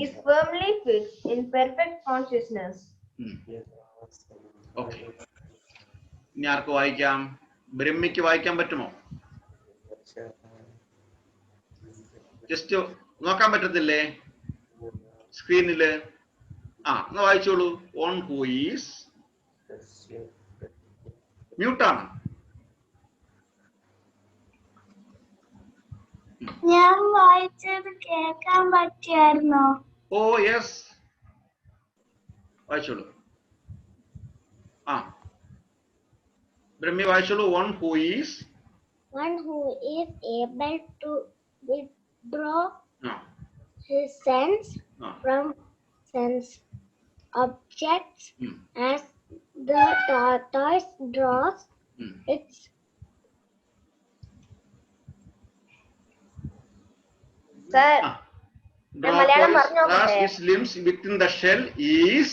is firmly fixed in perfect consciousness. Okay. ഇനി ആർക്ക് വായിക്കാം? ബ്രഹ്മിക്ക് വായിക്കാൻ പറ്റുമോ? Just നോക്കാൻ പറ്റത്തില്ലേ സ്ക്രീനില്? എന്നാ വായിച്ചോളൂ. ഓൺ ഹൂ ഈസ്, മ്യൂട്ടാണ്. ഞാൻ വായിച്ചത് കേൾക്കാൻ പറ്റിയായിരുന്നോ? ഓ യെസ്, വായിച്ചോളൂ. ബ്രഹ്മി വായിച്ചോളൂ. One who is, One who is able to withdraw his sense from sense objects, as the tortoise draws its Sir, its limbs within the shell is,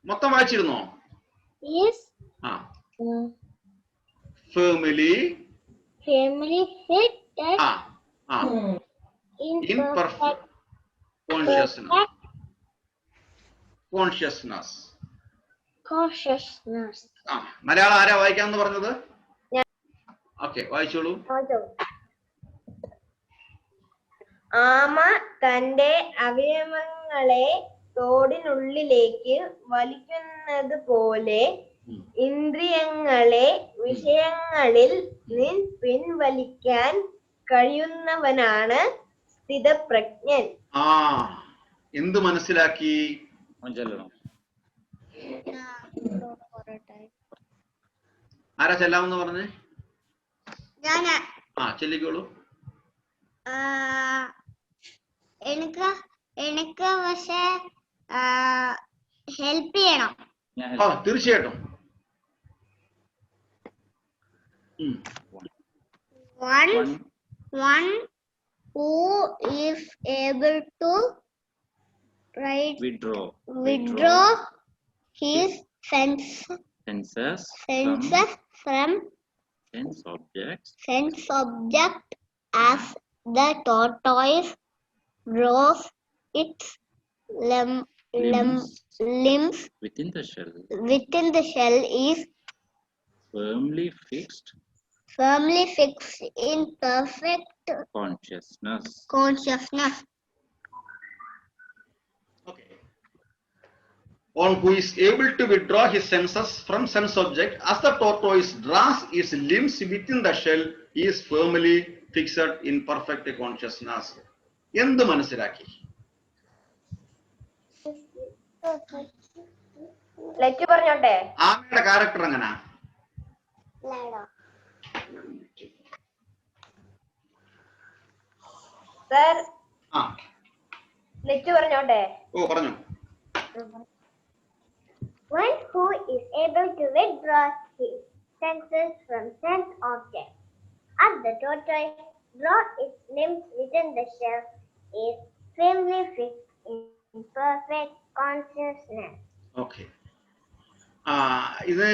മൊത്തം വായിച്ചിരുന്നോ? is firmly fixed in perfect consciousness. Malayalam ആരാ വായിക്കാന്ന് പറഞ്ഞത്? Okay, വായിച്ചോളൂ. ആമ തന്റെ അവയവങ്ങളെ തോടിനുള്ളിലേക്ക് വലിക്കുന്നത് പോലെ ഇന്ദ്രിയങ്ങളെ വിഷയങ്ങളിൽ പിൻവലിക്കാൻ കഴിയുന്നവനാണ് സ്ഥിതപ്രജ്ഞൻ. എന്ത് മനസ്സിലാക്കി? ആരാ ചെല്ലാമെന്ന് പറഞ്ഞേ? ചെല്ലിക്കോളൂ. എനിക്ക് പക്ഷെ ഹെൽപ്പ് ചെയ്യണം. തീർച്ചയായിട്ടും. One who is able to withdraw his senses from sense object, as the tortoise draws its limbs within the shell, is firmly fixed in perfect consciousness. Okay. one who is able to withdraw his senses from sense object as the tortoise draws its limbs within the shell, he is firmly fixed in perfect consciousness. എന്ത് മനസ്സിലാക്കി? Let പറഞ്ഞോട്ടെ. ആമയുടെ character എങ്ങനാ? Sir ആ let പറഞ്ഞോട്ടെ. ഓ പറഞ്ഞു. One who is able to withdraw his senses from sense objects, as the tortoise draws its limbs within the shell, is firmly fixed in perfect consciousness. Okay. ഇത്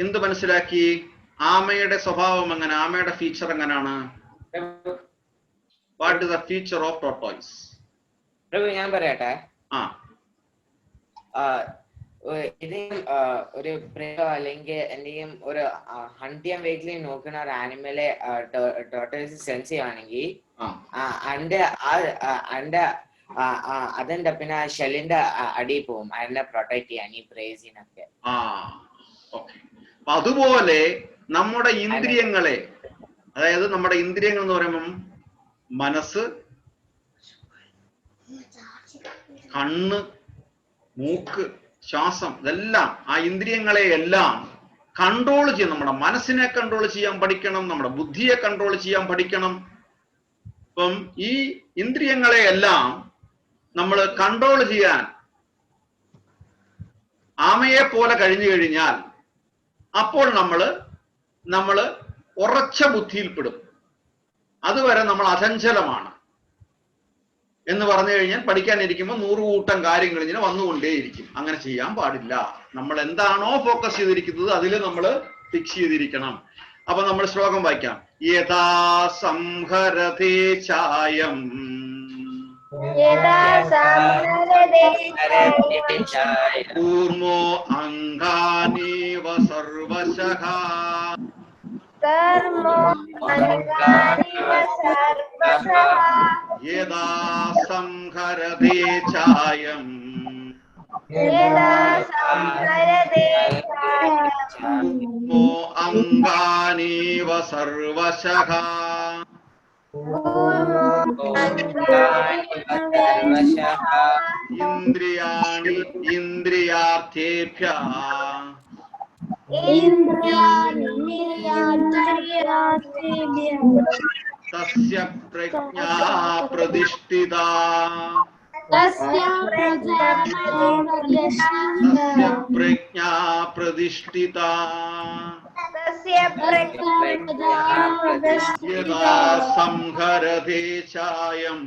എന്ത് മനസ്സിലാക്കി? ആമയുടെ സ്വഭാവം എങ്ങനെ? ആമയുടെ ഫീച്ചർ എങ്ങനെയാണ്? What is the feature of tortoise? ഞാൻ പറയട്ടെ. ഇതേയും ഒരു പ്രയോ അല്ലെങ്കിൽ എന്തെങ്കിലും ഒരു ഹണ്ട് ചെയ്യാൻ വേണ്ടി നോക്കുന്ന ഒരു ആനിമലെ ടോർട്ടോയ്സ് സെൻസ് ചെയ്യുവാണെങ്കിൽ അതിന്റെ പിന്നെ ഷെല്ലിന്റെ അടിയിൽ പോവും അതിനെ പ്രൊട്ടക്ട് ചെയ്യാൻ, ഈ പ്രേസിനൊക്കെ. അതുപോലെ നമ്മുടെ ഇന്ദ്രിയങ്ങളെ, അതായത് നമ്മുടെ ഇന്ദ്രിയങ്ങൾ എന്ന് പറയുമ്പം മനസ്സ്, കണ്ണ്, മൂക്ക്, ശ്വാസം, ഇതെല്ലാം ആ ഇന്ദ്രിയങ്ങളെ എല്ലാം കൺട്രോൾ ചെയ്യണം. നമ്മുടെ മനസ്സിനെ കൺട്രോൾ ചെയ്യാൻ പഠിക്കണം, നമ്മുടെ ബുദ്ധിയെ കൺട്രോൾ ചെയ്യാൻ പഠിക്കണം. അപ്പം ഈ ഇന്ദ്രിയങ്ങളെ എല്ലാം നമ്മൾ കൺട്രോൾ ചെയ്യാൻ ആമയെ പോലെ കഴിഞ്ഞു കഴിഞ്ഞാൽ അപ്പോൾ നമ്മള് ഉറച്ച ബുദ്ധിയിൽപ്പെടും. അതുവരെ നമ്മൾ അചഞ്ചലമാണ് എന്ന് പറഞ്ഞു കഴിഞ്ഞാൽ പഠിക്കാനിരിക്കുമ്പോൾ 100 കൂട്ടം കാര്യങ്ങൾ ഇങ്ങനെ വന്നുകൊണ്ടേയിരിക്കും. അങ്ങനെ ചെയ്യാൻ പാടില്ല. നമ്മൾ എന്താണോ ഫോക്കസ് ചെയ്തിരിക്കുന്നത് അതിൽ നമ്മൾ ഫിക്സ് ചെയ്തിരിക്കണം. അപ്പൊ നമ്മൾ ശ്ലോകം വായിക്കാം. യഥാ സംഹരതേ ചായം കൂർമോ അംഗാനീവ സർവശഃ യഥാ സംഹരതേ ചായം കൂർമോ അംഗാനീവ സർവശഃ ഇന്ദ്രിയാണി ഇന്ദ്രിയാർത്ഥേഭ്യഃ തസ്യ പ്രജ്ഞാ പ്രതിഷ്ഠിതാ തസ്യ പ്രജ്ഞാ പ്രതിഷ്ഠിതാ യഥാ സംഹരതേ ചായം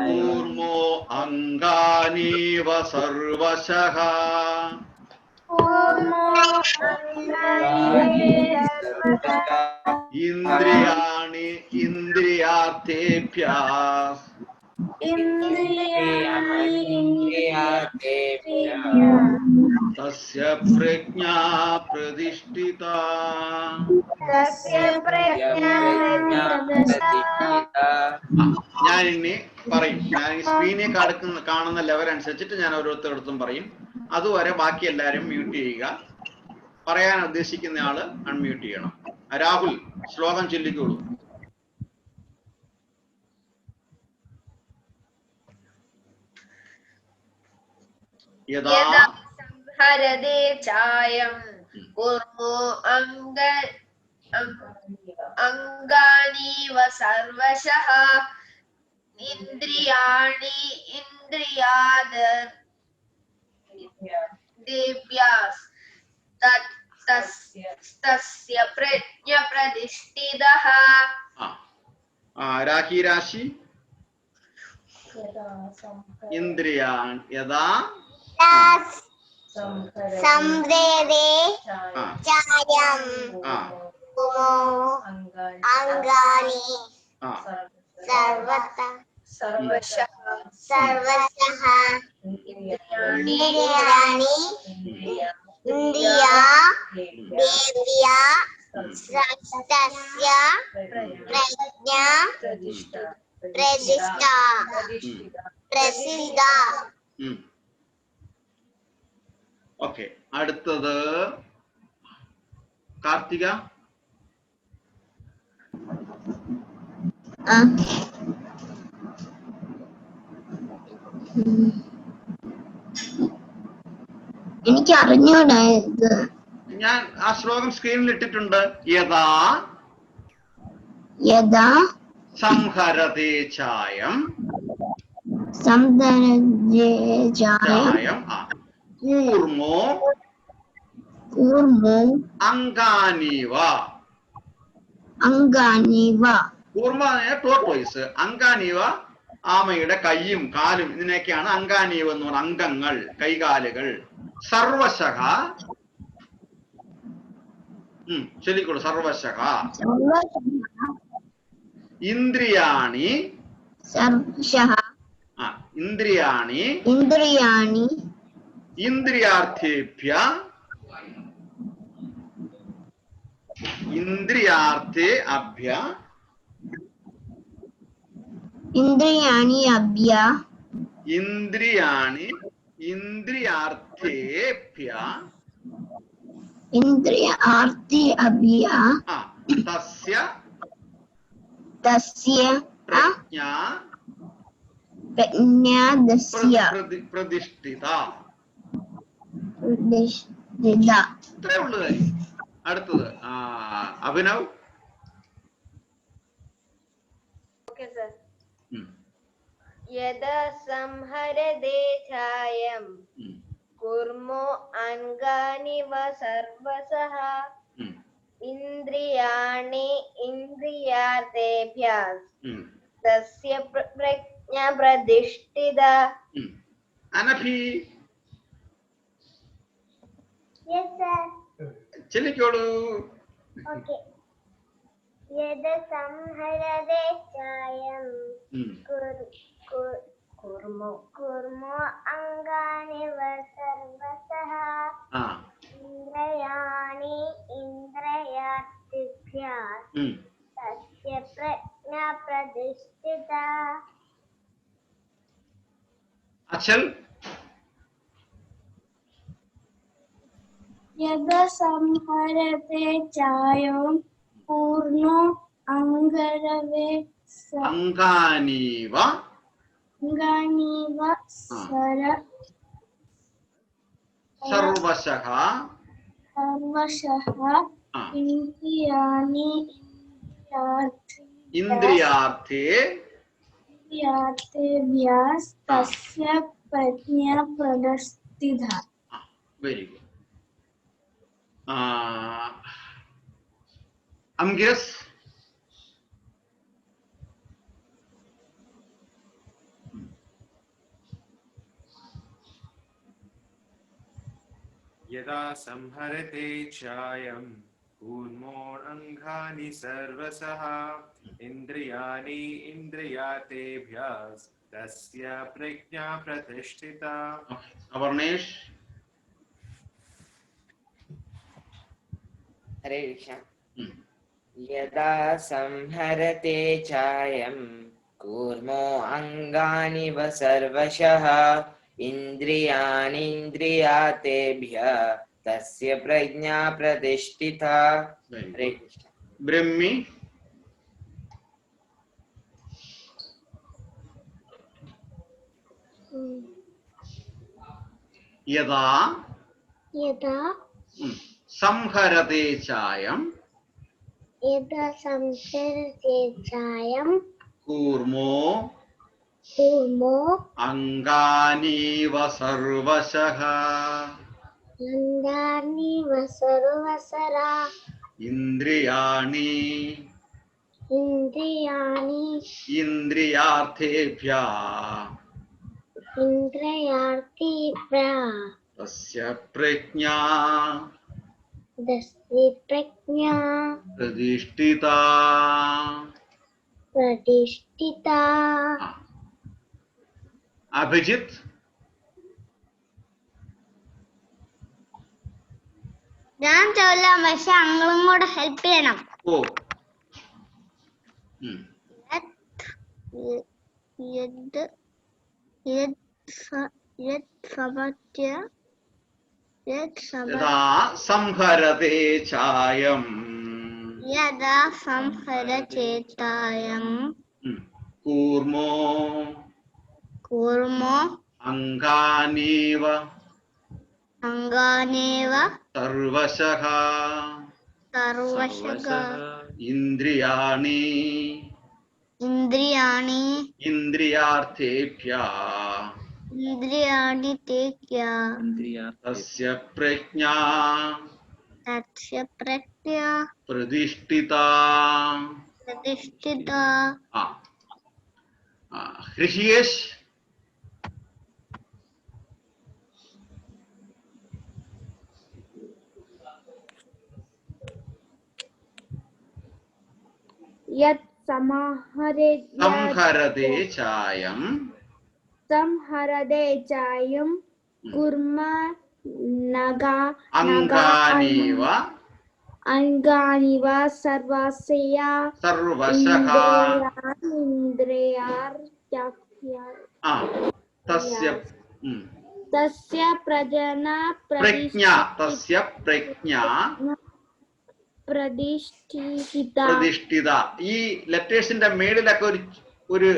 കൂർമോ അംഗാനീവ സർവശഃ ഇന്ദ്രിയാണി ഇന്ദ്രിയാർത്ഥേഭ്യഃ തസ്യ പ്രജ്ഞാ പ്രതിഷ്ഠിതാ. ഞാൻ ഇനി പറയും. ഞാൻ ഈ സ്ക്രീനിൽ കാണുന്ന ലെവൽ അനുസരിച്ചിട്ട് ഞാൻ ഓരോരുത്തരടുത്തും പറയും. അതുവരെ ബാക്കി എല്ലാവരും മ്യൂട്ട് ചെയ്യുക. പറയാൻ ഉദ്ദേശിക്കുന്ന ആള് അൺമ്യൂട്ട് ചെയ്യണം. രാഹുൽ ശ്ലോകം ചൊല്ലിക്കോളൂ. യഥാ സംഹരതേ ചായം കൂർമോ അംഗാനീവ സർവശഃ ഇന്ദ്രിയാണി ഇന്ദ്രിയാർത്ഥേഭ്യഃ തസ്യ പ്രജ്ഞ പ്രതിഷ്ഠിതഃ. രാഹി രാശി ഇന്ദ്രിയാൻ യഥാ സംഹരതേ ചായം അംഗാനി സർവശഃ ഇന്ദ്രിയാണി ഇന്ദ്രിയാർത്ഥേഭ്യഃ തസ്യ പ്രജ്ഞാ Pradishta. Prasida. ഓക്കെ, അടുത്തത് കാർത്തിക. എനിക്ക് അറിഞ്ഞൂടാ ഇത്. ഞാൻ ആ ശ്ലോകം സ്ക്രീനിൽ ഇട്ടിട്ടുണ്ട്. യഥാ യഥാ സംഹരതേ ചായം ചായം കൂർമോ കൂർമോ അങ്കാനീവ. അങ്കാനീവ. കൂർമ ടോർട്ടോയ്സ്, അങ്കാനീവ ആമയുടെ കൈയും കാലും, ഇതിനൊക്കെയാണ് അങ്കാനീവ എന്ന് പറയുന്ന അംഗങ്ങൾ, കൈകാലുകൾ. സർവശഃ ചൊല്ലിക്കോളൂ. സർവശഃ ഇന്ദ്രിയാണി ഇന്ദ്രിയാണി ഇന്ദ്രിയാണി ഇന്ദ്രിയാർത്ഥേഭ്യ ഇന്ദ്രിയാർത്ഥേ അഭ്യ ഇന്ദ്രിയാണി അഭ്യ ഇന്ദ്രിയാണി ഇന്ദ്രിയാർത്ഥേഭ്യ ഇന്ദ്രിയാർത്ഥി അഭ്യ തസ്യ തസ്യ പ്രജ്ഞാ പ്രജ്ഞാദസ്യ പ്രതിഷ്ഠിത. പ്രതിഷ്ഠിത. ഇത്രേ ഉള്ളു കാര്യം. അടുത്തത് അഭിനവ്. യഥാ സംഹരതേ ഛായം കുർമോ അംഗാനിവ സർവസഃ ഇന്ദ്രിയാണി ഇന്ദ്രിയാർത്ഥേഭ്യഃ തസ്യ പ്രജ്ഞാ പ്രതിഷ്ഠിത. അനഫി Yes, sir. ചൊല്ലിക്കോളൂ. Okay. യഥാ സംഹരതേ ചായം കുർമോ അംഗാനിവ സർവസഃ ഇന്ദ്രിയാണി ഇന്ദ്രിയാർത്ഥേഭ്യഃ തസ്യ പ്രജ്ഞാ പ്രതിഷ്ഠിത. അച്ചൽ. യഥാ സംഹരത്തെ ചായം പൂർണ്ണോ അംഗരവേ അങ്കാനീവ അംഗാനീവ സർവശഃ സർവശഃ ഇന്ദ്രിയാണി ഇന്ദ്രിയാർത്ഥേ ഇന്ദ്രിയാർത്ഥേഭ്യഃ തസ്യ പ്രജ്ഞാ പ്രതിഷ്ഠിത. Very good. അംഗസ്. यदा संहरते चायं कूर्मोऽङ्गानि सर्वशः इन्द्रियाणि इन्द्रियार्थेभ्यः तस्य प्रज्ञा प्रतिष्ठिता. അവർണേഷ്. ഹരേ കൃഷ്ണ. യഥാ സംഹരത്തെ ചായം കൂർമോ അംഗാനിവ സർവശഃ ഇന്ദ്രിയാണി ഇന്ദ്രിയാർത്ഥേഭ്യഃ തസ്യ പ്രജ്ഞാ പ്രതിഷ്ഠിത. ഹരേ കൃഷ്ണ. ബ്രഹ്മി. യഥാ യഥാ സംഹരതേ ചായം യഥാ സംഹരതേ ചായം കൂർമോ കൂർമോ അങ്കാനീവ സർവശഃ അംഗാനീവ സർവസഃ ഇന്ദ്രിയാണി ഇന്ദ്രിയാണി ഇന്ദ്രിയാർത്ഥേഭ്യഃ ഇന്ദ്രിയാർത്ഥേഭ്യഃ തസ്യ പ്രജ്ഞാ പ്രജ്ഞാ പ്രതിഷ്ഠിത. പ്രതിഷ്ഠിത. അഭിജിത്ത്. ഞാൻ ചൊല്ലാം, പക്ഷെ അങ്ങളും കൂടെ ഹെൽപ്പ് ചെയ്യണം. ഓ യഥാ സംഹരതേ ചായം യഥാ സംഹരചേതായം കൂർമോ കൂർമോ അംഗാനീവ അംഗാനേവ സർവശഃ സർവശഃ ഇന്ദ്രിയാണി ഇന്ദ്രിയാണി ഇന്ദ്രിയാർത്ഥേഭ്യഃ ഇന്ദ്രിയാണി തേഭ്യ തസ്യ പ്രജ്ഞാ തസ്യ പ്രജ്ഞ പ്രതിഷ്ഠിതാ. പ്രതിഷ്ഠിത. ഋഷിയേഷ് യത് സംഹരതേ ചായം കുർമ അംഗാനീവ അംഗാനിവ സർവസ്യ സർവശഃ തസ്യ പ്രജ്ഞ പ്രതിഷ്ഠിത. ഈ ലെറ്റേഴ്സിന്റെ മേളിലൊക്കെ ഒരു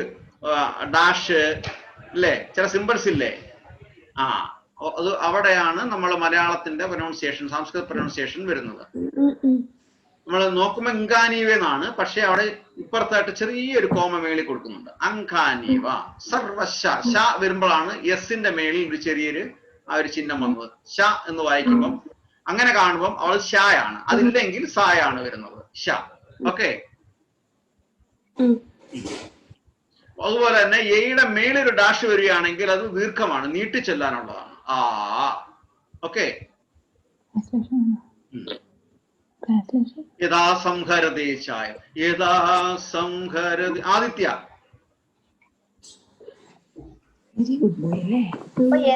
ഡാഷ് അല്ലേ, ചില സിമ്പിൾസ് ഇല്ലേ? അത് അവിടെയാണ് നമ്മൾ മലയാളത്തിന്റെ പ്രൊനൗൺസിയേഷൻ, സംസ്കൃത പ്രൊനൗൺസിയേഷൻ വരുന്നത്. നമ്മൾ നോക്കുമ്പോൾ അങ്കാനീവെന്നാണ്, പക്ഷെ അവിടെ ഇപ്പുറത്തായിട്ട് ചെറിയൊരു കോമ മേളിൽ കൊടുക്കുന്നുണ്ട്. അങ്കാനീവ സർവശ ശ വരുമ്പോഴാണ് എസിന്റെ മേളിൽ ഒരു ചെറിയൊരു ആ ഒരു ചിഹ്നം വന്നത്. ശ എന്ന് വായിക്കുമ്പം അങ്ങനെ കാണുമ്പം അവൾ ഷായാണ്, അതില്ലെങ്കിൽ സായാണ് വരുന്നത് ഷ. ഓക്കെ, അതുപോലെ തന്നെ എയുടെ മേളിലൊരു ഡാഷ് വരികയാണെങ്കിൽ അത് ദീർഘമാണ്, നീട്ടി ചെല്ലാനുള്ളതാണ്. ഓക്കെ. യഥാ സംഹരതേ ചായം യഥാ സംഹരതി. ആദിത്യ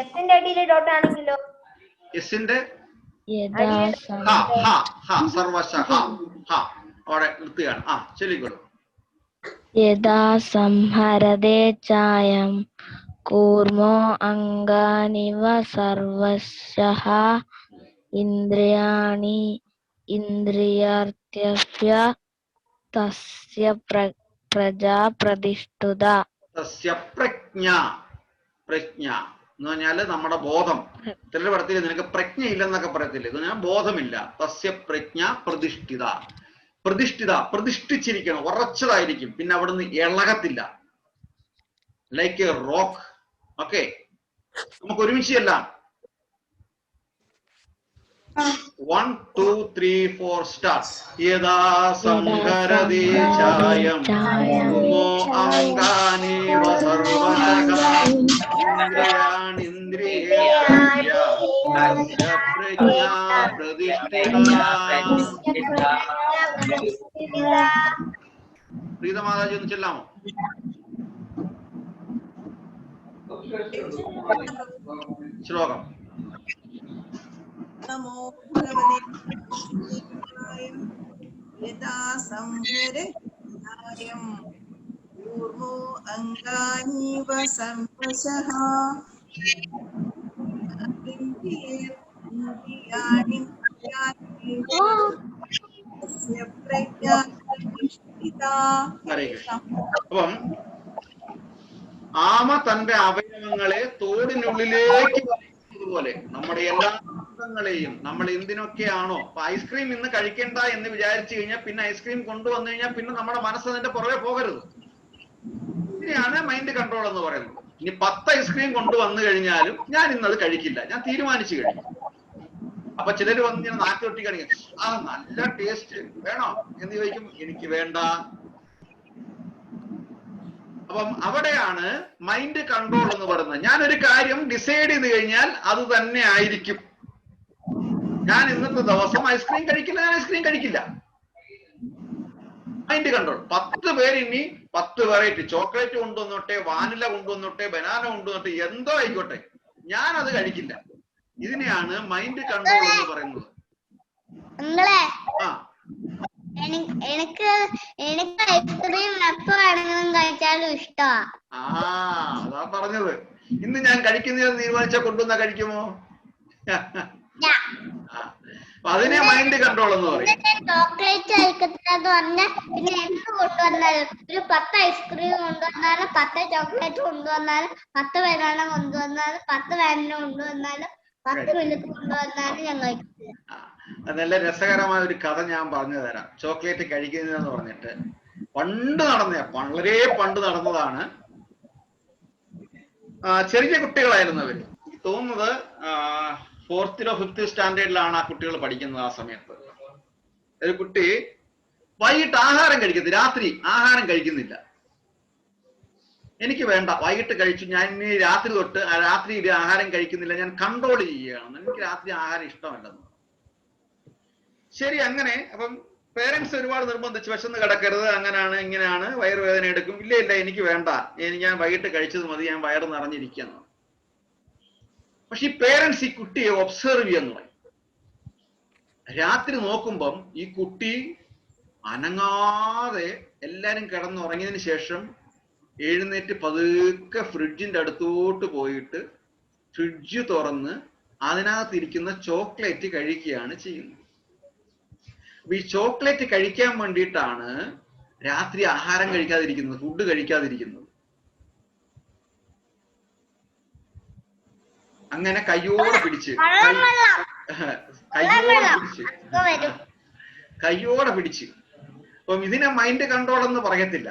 എസിന്റെ അടിയിൽ ഡോട്ട് ആണെങ്കിലോ? എസിന്റെ സർവശഃ അവിടെ നിർത്തുകയാണ്. ചൊല്ലിക്കോളൂ. യഥാ സംഹരതേ ചായം കൂർമോ അംഗാനിവ സർവശഃ ഇന്ദ്രിയാണി ഇന്ദ്രിയാർത്ഥ്യഭ്യ തസ്യ പ്രജാ പ്രതിഷ്ഠിത. തസ്യ പ്രജ്ഞ. പ്രജ്ഞ എന്ന് പറഞ്ഞാല് നമ്മുടെ ബോധം. ചിലർ പറയത്തില്ല നിനക്ക് പ്രജ്ഞ ഇല്ലെന്നൊക്കെ പറയത്തില്ല, ഇത് ഞാൻ ബോധമില്ല. തസ്യ പ്രജ്ഞ പ്രതിഷ്ഠിത. പ്രതിഷ്ഠിത പ്രതിഷ്ഠിച്ചിരിക്കണം, ഉറച്ചതായിരിക്കും, പിന്നെ അവിടുന്ന് ഇളകത്തില്ല. Like a rock. ഓക്കെ, നമുക്ക് ഒരുമിച്ച് എല്ലാം 1 2 3 4 സ്റ്റാർട്ട്. യഥാ സംഹരതേ ചായം കുർമോ അംഗാനീവ സർവശഃ ഇന്ദ്രിയാണിന്ദ്രിയേഭ്യ തസ്യ പ്രജ്ഞാ പ്രതിഷ്ഠിത. പ്രീതമാതാജി ഒന്ന് ചെല്ലാമോ? ശ്ലോകം. നമോ ഭഗവതേ യഥാ സംഹരചായം കൂർമോ അംഗാനീവ സർവശഃ ഇന്ദ്രിയാണി തസ്യ പ്രജ്ഞാ പ്രതിഷ്ഠിത. അപ്പം ആമ തന്റെ അവയവങ്ങളെ തോടിനുള്ളിലേക്ക് പോലെ നമ്മുടെ എല്ലാ അംഗങ്ങളെയും നമ്മൾ എന്തിനൊക്കെയാണോ, ഇപ്പൊ ഐസ്ക്രീം ഇന്ന് കഴിക്കണ്ട എന്ന് വിചാരിച്ചു കഴിഞ്ഞാൽ പിന്നെ ഐസ്ക്രീം കൊണ്ടുവന്നു കഴിഞ്ഞാൽ പിന്നെ നമ്മുടെ മനസ്സ് അതിന്റെ പുറകെ പോകരുത്. ഇതിനെയാണ് മൈൻഡ് കൺട്രോൾ എന്ന് പറയുന്നത്. ഇനി 10 ഐസ്ക്രീം കൊണ്ടുവന്നു കഴിഞ്ഞാലും ഞാൻ ഇന്നത് കഴിക്കില്ല, ഞാൻ തീരുമാനിച്ചു കഴിഞ്ഞു. അപ്പൊ ചിലര് വന്ന് ഞാൻ നാക്കൊട്ടി കാണിക്കും, നല്ല ടേസ്റ്റ് വേണോ എന്ന് ചോദിക്കും, എനിക്ക് വേണ്ട. അപ്പം അവിടെയാണ് മൈൻഡ് കൺട്രോൾ എന്ന് പറയുന്നത്. ഞാനൊരു കാര്യം ഡിസൈഡ് ചെയ്ത് കഴിഞ്ഞാൽ അത് തന്നെ ആയിരിക്കും. ഞാൻ ഇന്നത്തെ ദിവസം ഐസ്ക്രീം കഴിക്കില്ല, ഞാൻ ഐസ്ക്രീം കഴിക്കില്ല. Mind control. 10 പേര് ഇനി 10 വെറൈറ്റി ചോക്ലേറ്റ് കൊണ്ടുവന്നോട്ടെ, വാനില കൊണ്ടുവന്നോട്ടെ, ബനാന കൊണ്ടുവന്നോട്ടെ, എന്തോ ആയിക്കോട്ടെ, ഞാൻ അത് കഴിക്കില്ല. ഇതിനെയാണ് മൈൻഡ് കൺട്രോൾ എന്ന് പറയുന്നത്. എനിക്ക് ഐസ്ക്രീം എപ്പോ വേണമെങ്കിലും കഴിച്ചാലും ഇഷ്ടമാ. അതാ പറഞ്ഞത്. ഇന്ന് ഞാൻ കഴിക്കുന്നതെന്ന് തീരുമാനിച്ചാൽ കൊണ്ടുവന്നാ കഴിക്കുമോ? അതിനെ മൈൻഡ് കൺട്രോൾ എന്ന് പറയും. ചോക്ലേറ്റ് കഴിക്കത്തില്ലെന്ന് പറഞ്ഞാൽ പിന്നെ എന്ത് കൊണ്ടുവന്നാലും ഒരു 10 ഐസ്ക്രീം കൊണ്ടുവന്നാലും 10 ചോക്ലേറ്റ് കൊണ്ടുവന്നാലും 10 ബനാന കൊണ്ടുവന്നാലും 10 വാനില കൊണ്ടുവന്നാലും 10 മിനിറ്റ് കൊണ്ടുവന്നാലും ഞാൻ കഴിക്കില്ല. നല്ല രസകരമായ ഒരു കഥ ഞാൻ പറഞ്ഞു തരാം. ചോക്ലേറ്റ് കഴിക്കുന്നതെന്ന് പറഞ്ഞിട്ട് പണ്ട് നടന്ന, വളരെ പണ്ട് നടന്നതാണ്. ചെറിയ കുട്ടികളായിരുന്നു അവര്. തോന്നുന്നത് 4th or 5th സ്റ്റാൻഡേർഡിലാണ് ആ കുട്ടികൾ പഠിക്കുന്നത്. ആ സമയത്ത് ഒരു കുട്ടി വൈകിട്ട് ആഹാരം കഴിക്കത്തില്ല, രാത്രി ആഹാരം കഴിക്കുന്നില്ല. എനിക്ക് വേണ്ട, വൈകിട്ട് കഴിച്ചു, ഞാൻ ഇനി രാത്രി തൊട്ട് രാത്രിയിൽ ആഹാരം കഴിക്കുന്നില്ല, ഞാൻ കൺട്രോൾ ചെയ്യുകയാണ്, എനിക്ക് രാത്രി ആഹാരം ഇഷ്ടമല്ലെന്ന്. ശരി, അങ്ങനെ അപ്പം പേരൻസ് ഒരുപാട് നിർബന്ധിച്ച്, വിശന്ന് കിടക്കരുത്, അങ്ങനെയാണ് ഇങ്ങനെയാണ്, വയറുവേദന എടുക്കും. ഇല്ല ഇല്ല, എനിക്ക് വേണ്ട, ഞാൻ വൈകിട്ട് കഴിച്ചത് മതി, ഞാൻ വയറ് നിറഞ്ഞിരിക്കുന്നു. പക്ഷെ ഈ പേരൻസ് ഈ കുട്ടിയെ ഒബ്സർവ് ചെയ്യാൻ തുടങ്ങി. രാത്രി നോക്കുമ്പം ഈ കുട്ടി അനങ്ങാതെ എല്ലാരും കിടന്നുറങ്ങിയതിന് ശേഷം എഴുന്നേറ്റ് പതുക്കെ ഫ്രിഡ്ജിന്റെ അടുത്തോട്ട് പോയിട്ട് ഫ്രിഡ്ജ് തുറന്ന് അതിനകത്തിരിക്കുന്ന ചോക്ലേറ്റ് കഴിക്കുകയാണ് ചെയ്യുന്നത്. ഈ ചോക്ലേറ്റ് കഴിക്കാൻ വേണ്ടിയിട്ടാണ് രാത്രി ആഹാരം കഴിക്കാതിരിക്കുന്നത്, ഫുഡ് കഴിക്കാതിരിക്കുന്നത്. അങ്ങനെ കയ്യോടെ പിടിച്ച് അപ്പം ഇതിനെ മൈൻഡ് കൺട്രോൾ എന്ന് പറയത്തില്ല.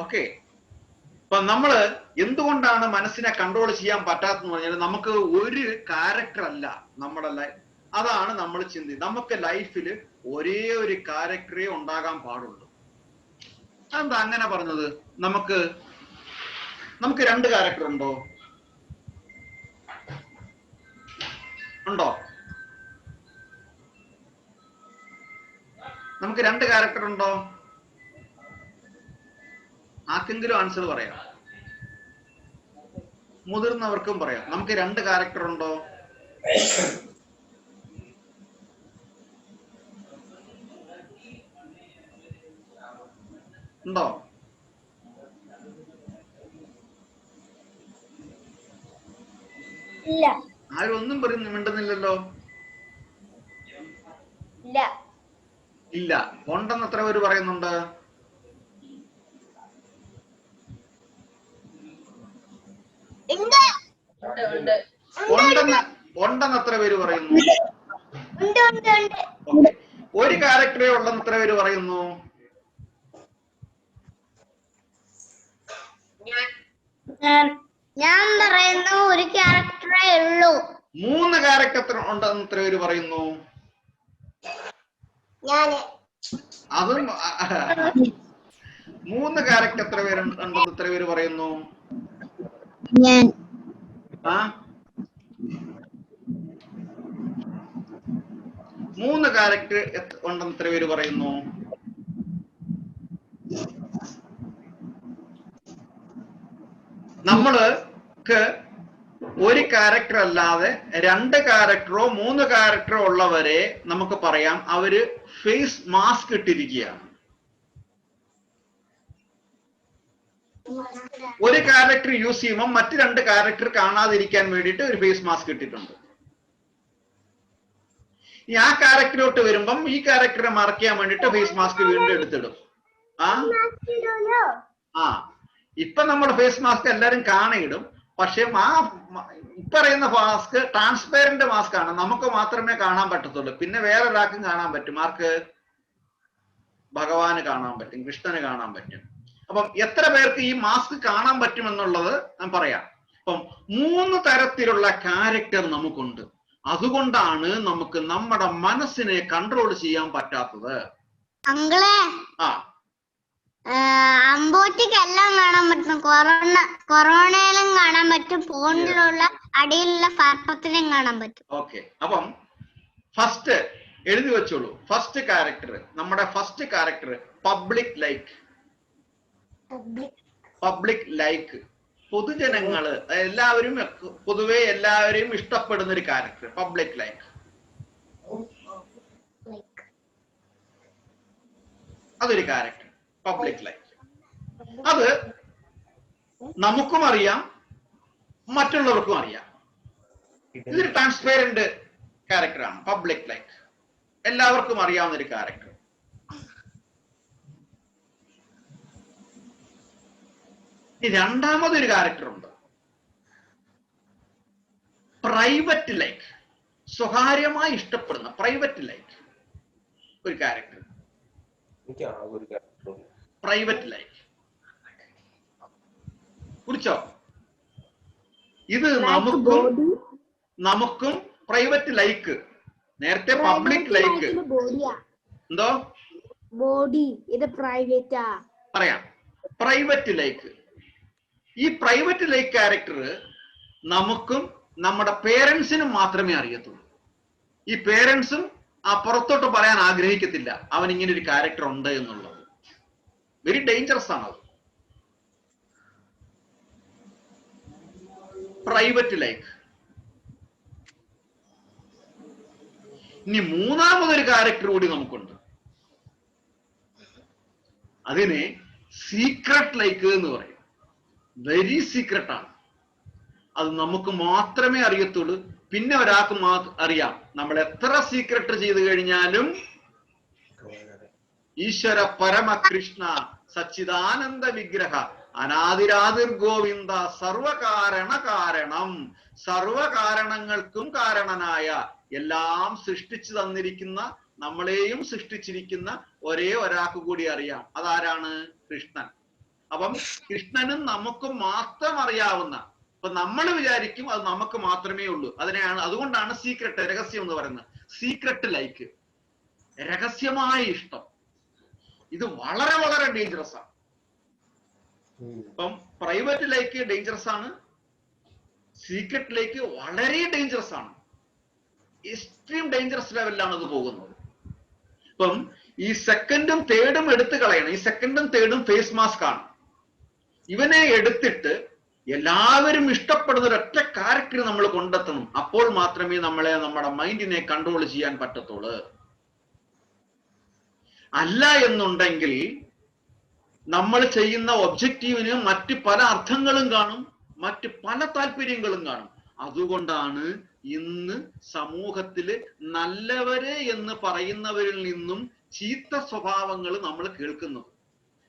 ഓക്കെ, അപ്പൊ നമ്മള് എന്തുകൊണ്ടാണ് മനസ്സിനെ കൺട്രോൾ ചെയ്യാൻ പറ്റാത്തെന്ന് പറഞ്ഞാൽ നമുക്ക് ഒരു ക്യാരക്ടർ അല്ല നമ്മുടെ ലൈഫ്. അതാണ് നമ്മൾ ചിന്തിക്കുന്നത്. നമുക്ക് ലൈഫിൽ ഒരേ ഒരു ക്യാരക്ടറേ ഉണ്ടാകാൻ പാടുള്ളൂ. അതെന്താ അങ്ങനെ പറഞ്ഞത്? നമുക്ക് 2 ക്യാരക്ടർ ഉണ്ടോ? നമുക്ക് 2 ക്യാരക്ടർ ഉണ്ടോ? ആർക്കെങ്കിലും ആൻസർ പറയാം. മുതിർന്നവർക്കും പറയാം. നമുക്ക് 2 ക്യാരക്ടർ ഉണ്ടോ? ഉണ്ടോ? ഇല്ല. ആരും ഒന്നും മിണ്ടുന്നില്ലല്ലോ. ഇല്ല. ഉണ്ടെന്ന് എത്ര പേര് പറയുന്നുണ്ട്? ഉണ്ടെന്ന് എത്ര പേര് പറയുന്നു? ഒരു ക്യാരക്ടറേ ഉള്ളെന്ന് എത്ര പേര് പറയുന്നു? ഞാൻ പറയുന്നു ഒരു ക്യാരക്ടറേ ഉള്ളൂ. 3 ക്യാരക്ടർ ഉണ്ടെന്ന് എത്ര പേര് പറയുന്നു? അതും 3 ക്യാരക്ടർ എത്ര പേരുണ്ടെന്ന് എത്ര പേര് പറയുന്നു? ഞാൻ. 3 ക്യാരക്ടർ ഉണ്ടെന്ന് എത്ര പേര് പറയുന്നു? നമ്മൾക്ക് ഒരു ക്യാരക്ടർ അല്ലാതെ 2 ക്യാരക്ടറോ 3 ക്യാരക്ടറോ ഉള്ളവരെ നമുക്ക് പറയാം അവര് ഫേസ് മാസ്ക് ഇട്ടിരിക്കുകയാണ്. ഒരു ക്യാരക്ടർ യൂസ് ചെയ്യുമ്പോൾ മറ്റു 2 ക്യാരക്ടർ കാണാതിരിക്കാൻ വേണ്ടിയിട്ട് ഒരു ഫേസ് മാസ്ക് ഇട്ടിട്ടുണ്ട്. ഈ ആ ക്യാരക്ടറിലോട്ട് വരുമ്പം ഈ ക്യാരക്ടറെ മറയ്ക്കാൻ വേണ്ടിയിട്ട് ഫേസ് മാസ്ക് വീണ്ടും എടുത്തിടും. ഇപ്പൊ നമ്മുടെ ഫേസ് മാസ്ക് എല്ലാരും കാണയിടും. പക്ഷെ ഇപ്പറയുന്ന മാസ്ക് ട്രാൻസ്പെയറന്റ് മാസ്ക് ആണ്, നമുക്ക് മാത്രമേ കാണാൻ പറ്റത്തുള്ളൂ. പിന്നെ വേറെ ഒരാൾക്കും കാണാൻ പറ്റും. ആർക്ക്? ഭഗവാന് കാണാൻ പറ്റും, കൃഷ്ണന് കാണാൻ പറ്റും. അപ്പം എത്ര പേർക്ക് ഈ മാസ്ക് കാണാൻ പറ്റുമെന്നുള്ളത് ഞാൻ പറയാം. അപ്പം 3 തരത്തിലുള്ള ക്യാരക്ടർ നമുക്കുണ്ട്. അതുകൊണ്ടാണ് നമുക്ക് നമ്മുടെ മനസ്സിനെ കൺട്രോൾ ചെയ്യാൻ പറ്റാത്തത്. അമ്പോറ്റിക്കെല്ലാം കാണാൻ പറ്റും, കൊറോണയിലും കാണാൻ പറ്റും, ഫോണിലുള്ള അടിയിലുള്ള സർപ്പത്തിലും കാണാൻ പറ്റും. ഓക്കെ, അപ്പം ഫസ്റ്റ് എഴുതി വെച്ചോളൂ. ഫസ്റ്റ് ക്യാരക്ടർ, നമ്മുടെ first character public like. Public like പൊതുജനങ്ങള് എല്ലാവരും പൊതുവെ എല്ലാവരെയും ഇഷ്ടപ്പെടുന്ന ഒരു ക്യാരക്ടർ പബ്ലിക് ലൈക്ക്. അതൊരു ക്യാരക്ടർ പബ്ലിക് ലൈക്ക്. അത് നമുക്കും അറിയാം, മറ്റുള്ളവർക്കും അറിയാം. ഇതൊരു ട്രാൻസ്പെയറന്റ് ക്യാരക്ടറാണ്, പബ്ലിക് ലൈക്ക്, എല്ലാവർക്കും അറിയാവുന്ന ഒരു ക്യാരക്ടർ. രണ്ടാമതൊരു ക്യാരക്ടർ ഉണ്ട്, പ്രൈവറ്റ് ലൈക്ക്, സ്വകാര്യമായി ഇഷ്ടപ്പെടുന്ന പ്രൈവറ്റ് ലൈക്ക് ഒരു ക്യാരക്ടർ. പ്രൈവറ്റ് ലൈക്ക് കുറിച്ചോ? ഇത് നമുക്കും പ്രൈവറ്റ് ലൈക്ക്, നേരത്തെ പബ്ലിക് ലൈക്ക്. എന്തോ ബോഡി, ഇത് പ്രൈവറ്റാ പറയാം. പ്രൈവറ്റ് ലൈക്ക്, ഈ പ്രൈവറ്റ് ലൈക്ക് ക്യാരക്ടർ നമുക്കും നമ്മുടെ പേരൻസിനും മാത്രമേ അറിയത്തുള്ളൂ. ഈ പേരൻസും ആ പുറത്തോട്ട് പറയാൻ ആഗ്രഹിക്കത്തില്ല അവൻ ഇങ്ങനെ ഒരു ക്യാരക്ടർ ഉണ്ട് എന്നുള്ളത്. വെരി ഡേഞ്ചറസ് ആണ് അത്. Private like. ഇനി മൂന്നാമതൊരു ക്യാരക്ടർ കൂടി നമുക്കുണ്ട്, അതിനെ സീക്രട്ട് ലൈക്ക് എന്ന് പറയും. വെരി സീക്രട്ട് ആണ്, അത് നമുക്ക് മാത്രമേ അറിയത്തുള്ളൂ. പിന്നെ ഒരാൾക്ക് അറിയാം. നമ്മൾ എത്ര സീക്രട്ട് ചെയ്തു കഴിഞ്ഞാലും ഈശ്വര പരമകൃഷ്ണ സച്ചിദാനന്ദ വിഗ്രഹ അനാദിരാതിർ ഗോവിന്ദ സർവകാരണ കാരണം, സർവകാരണങ്ങൾക്കും കാരണനായ, എല്ലാം സൃഷ്ടിച്ചു തന്നിരിക്കുന്ന, നമ്മളെയും സൃഷ്ടിച്ചിരിക്കുന്ന ഒരേ ഒരാൾക്ക് കൂടി അറിയാം. അതാരാണ്? കൃഷ്ണൻ. അപ്പം കൃഷ്ണനും നമുക്കും മാത്രം അറിയാവുന്ന, അപ്പൊ നമ്മൾ വിചാരിക്കും അത് നമുക്ക് മാത്രമേ ഉള്ളൂ. അതുകൊണ്ടാണ് സീക്രട്ട്, രഹസ്യം എന്ന് പറയുന്നത്. സീക്രട്ട് ലൈക്ക്, രഹസ്യമായ ഇഷ്ടം. ഇത് വളരെ വളരെ ഡേഞ്ചറസ് ആണ്. ഇപ്പം പ്രൈവറ്റ് ലൈക്ക് ഡേഞ്ചറസ് ആണ്, സീക്രട്ട് ലൈക്ക് വളരെ ഡേഞ്ചറസ് ആണ്. എക്സ്ട്രീം ഡേഞ്ചറസ് ലെവലിലാണ് അത് പോകുന്നത്. ഇപ്പം ഈ സെക്കൻഡും തേർഡും എടുത്തു കളയണം. ഈ സെക്കൻഡും തേർഡും ഫേസ് മാസ്ക് ആണ്. ഇവനെ എടുത്തിട്ട് എല്ലാവരും ഇഷ്ടപ്പെടുന്ന ഒരൊറ്റ ക്യാരക്ടർ നമ്മൾ കൊണ്ടെത്തണം. അപ്പോൾ മാത്രമേ നമ്മുടെ മൈൻഡിനെ കൺട്രോൾ ചെയ്യാൻ പറ്റത്തുള്ളൂ. അല്ല എന്നുണ്ടെങ്കിൽ നമ്മൾ ചെയ്യുന്ന ഒബ്ജക്റ്റീവിന് മറ്റ് പല അർത്ഥങ്ങളും കാണും, മറ്റ് പല താല്പര്യങ്ങളും കാണും. അതുകൊണ്ടാണ് ഇന്ന് സമൂഹത്തില് നല്ലവര് എന്ന് പറയുന്നവരിൽ നിന്നും ചീത്ത സ്വഭാവങ്ങൾ നമ്മൾ കേൾക്കുന്നത്,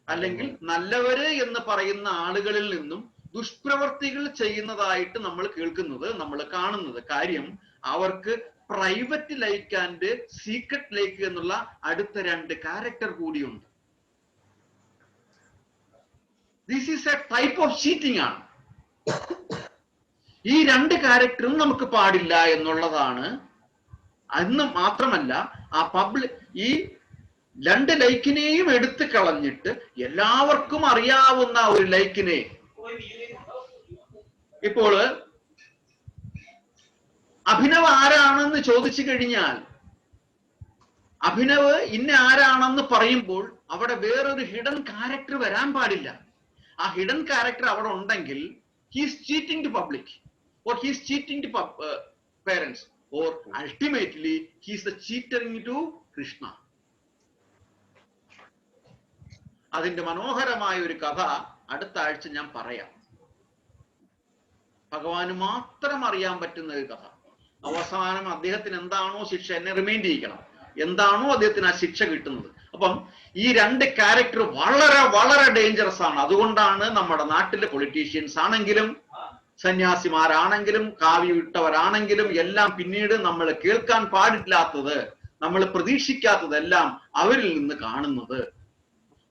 അല്ലെങ്കിൽ നല്ലവര് എന്ന് പറയുന്ന ആളുകളിൽ നിന്നും ദുഷ്പ്രവർത്തികൾ ചെയ്യുന്നതായിട്ട് നമ്മൾ കേൾക്കുന്നത്, നമ്മൾ കാണുന്നത്. കാര്യം അവർക്ക് private like and secret like എന്നുള്ള അടുത്ത രണ്ട് ക്യാരക്ടർ കൂടിയുണ്ട്. This is A type of cheating ആണ്. ഈ രണ്ട് ക്യാരക്ടറും നമുക്ക് പാടില്ല എന്നുള്ളതാണ്. അന്ന് മാത്രമല്ല, ഈ രണ്ട് ലൈക്കിനെയും എടുത്തു കളഞ്ഞിട്ട് എല്ലാവർക്കും അറിയാവുന്ന ഒരു ലൈക്കിനെ, ഇപ്പോൾ അഭിനവ് ആരാണെന്ന് ചോദിച്ചു കഴിഞ്ഞാൽ അഭിനവ് ഇന്ന ആരാണെന്ന് പറയുമ്പോൾ അവിടെ വേറൊരു ഹിഡൻ ക്യാരക്ടർ വരാൻ പാടില്ല. ആ ഹിഡൻ ക്യാരക്ടർ അവിടെ ഉണ്ടെങ്കിൽ he's cheating to public, or he is cheating to parents, or ultimately he is the cheating to Krishna. അതിന്റെ മനോഹരമായ ഒരു കഥ അടുത്ത ആഴ്ച ഞാൻ പറയാം. ഭഗവാന് മാത്രം അറിയാൻ പറ്റുന്ന ഒരു കഥ. അവസാനം അദ്ദേഹത്തിന് എന്താണോ ശിക്ഷ, എന്നെ റിമൈൻഡ് ചെയ്യിക്കണം, എന്താണോ അദ്ദേഹത്തിന് ആ ശിക്ഷ കിട്ടുന്നത്. അപ്പം ഈ രണ്ട് ക്യാരക്ടർ വളരെ വളരെ ഡേഞ്ചറസ് ആണ്. അതുകൊണ്ടാണ് നമ്മുടെ നാട്ടിലെ പൊളിറ്റീഷ്യൻസ് ആണെങ്കിലും സന്യാസിമാരാണെങ്കിലും കാവ്യ വിട്ടവരാണെങ്കിലും എല്ലാം പിന്നീട് നമ്മൾ കേൾക്കാൻ പാടില്ലാത്തത്, നമ്മൾ പ്രതീക്ഷിക്കാത്തതെല്ലാം അവരിൽ നിന്ന് കാണുന്നത്.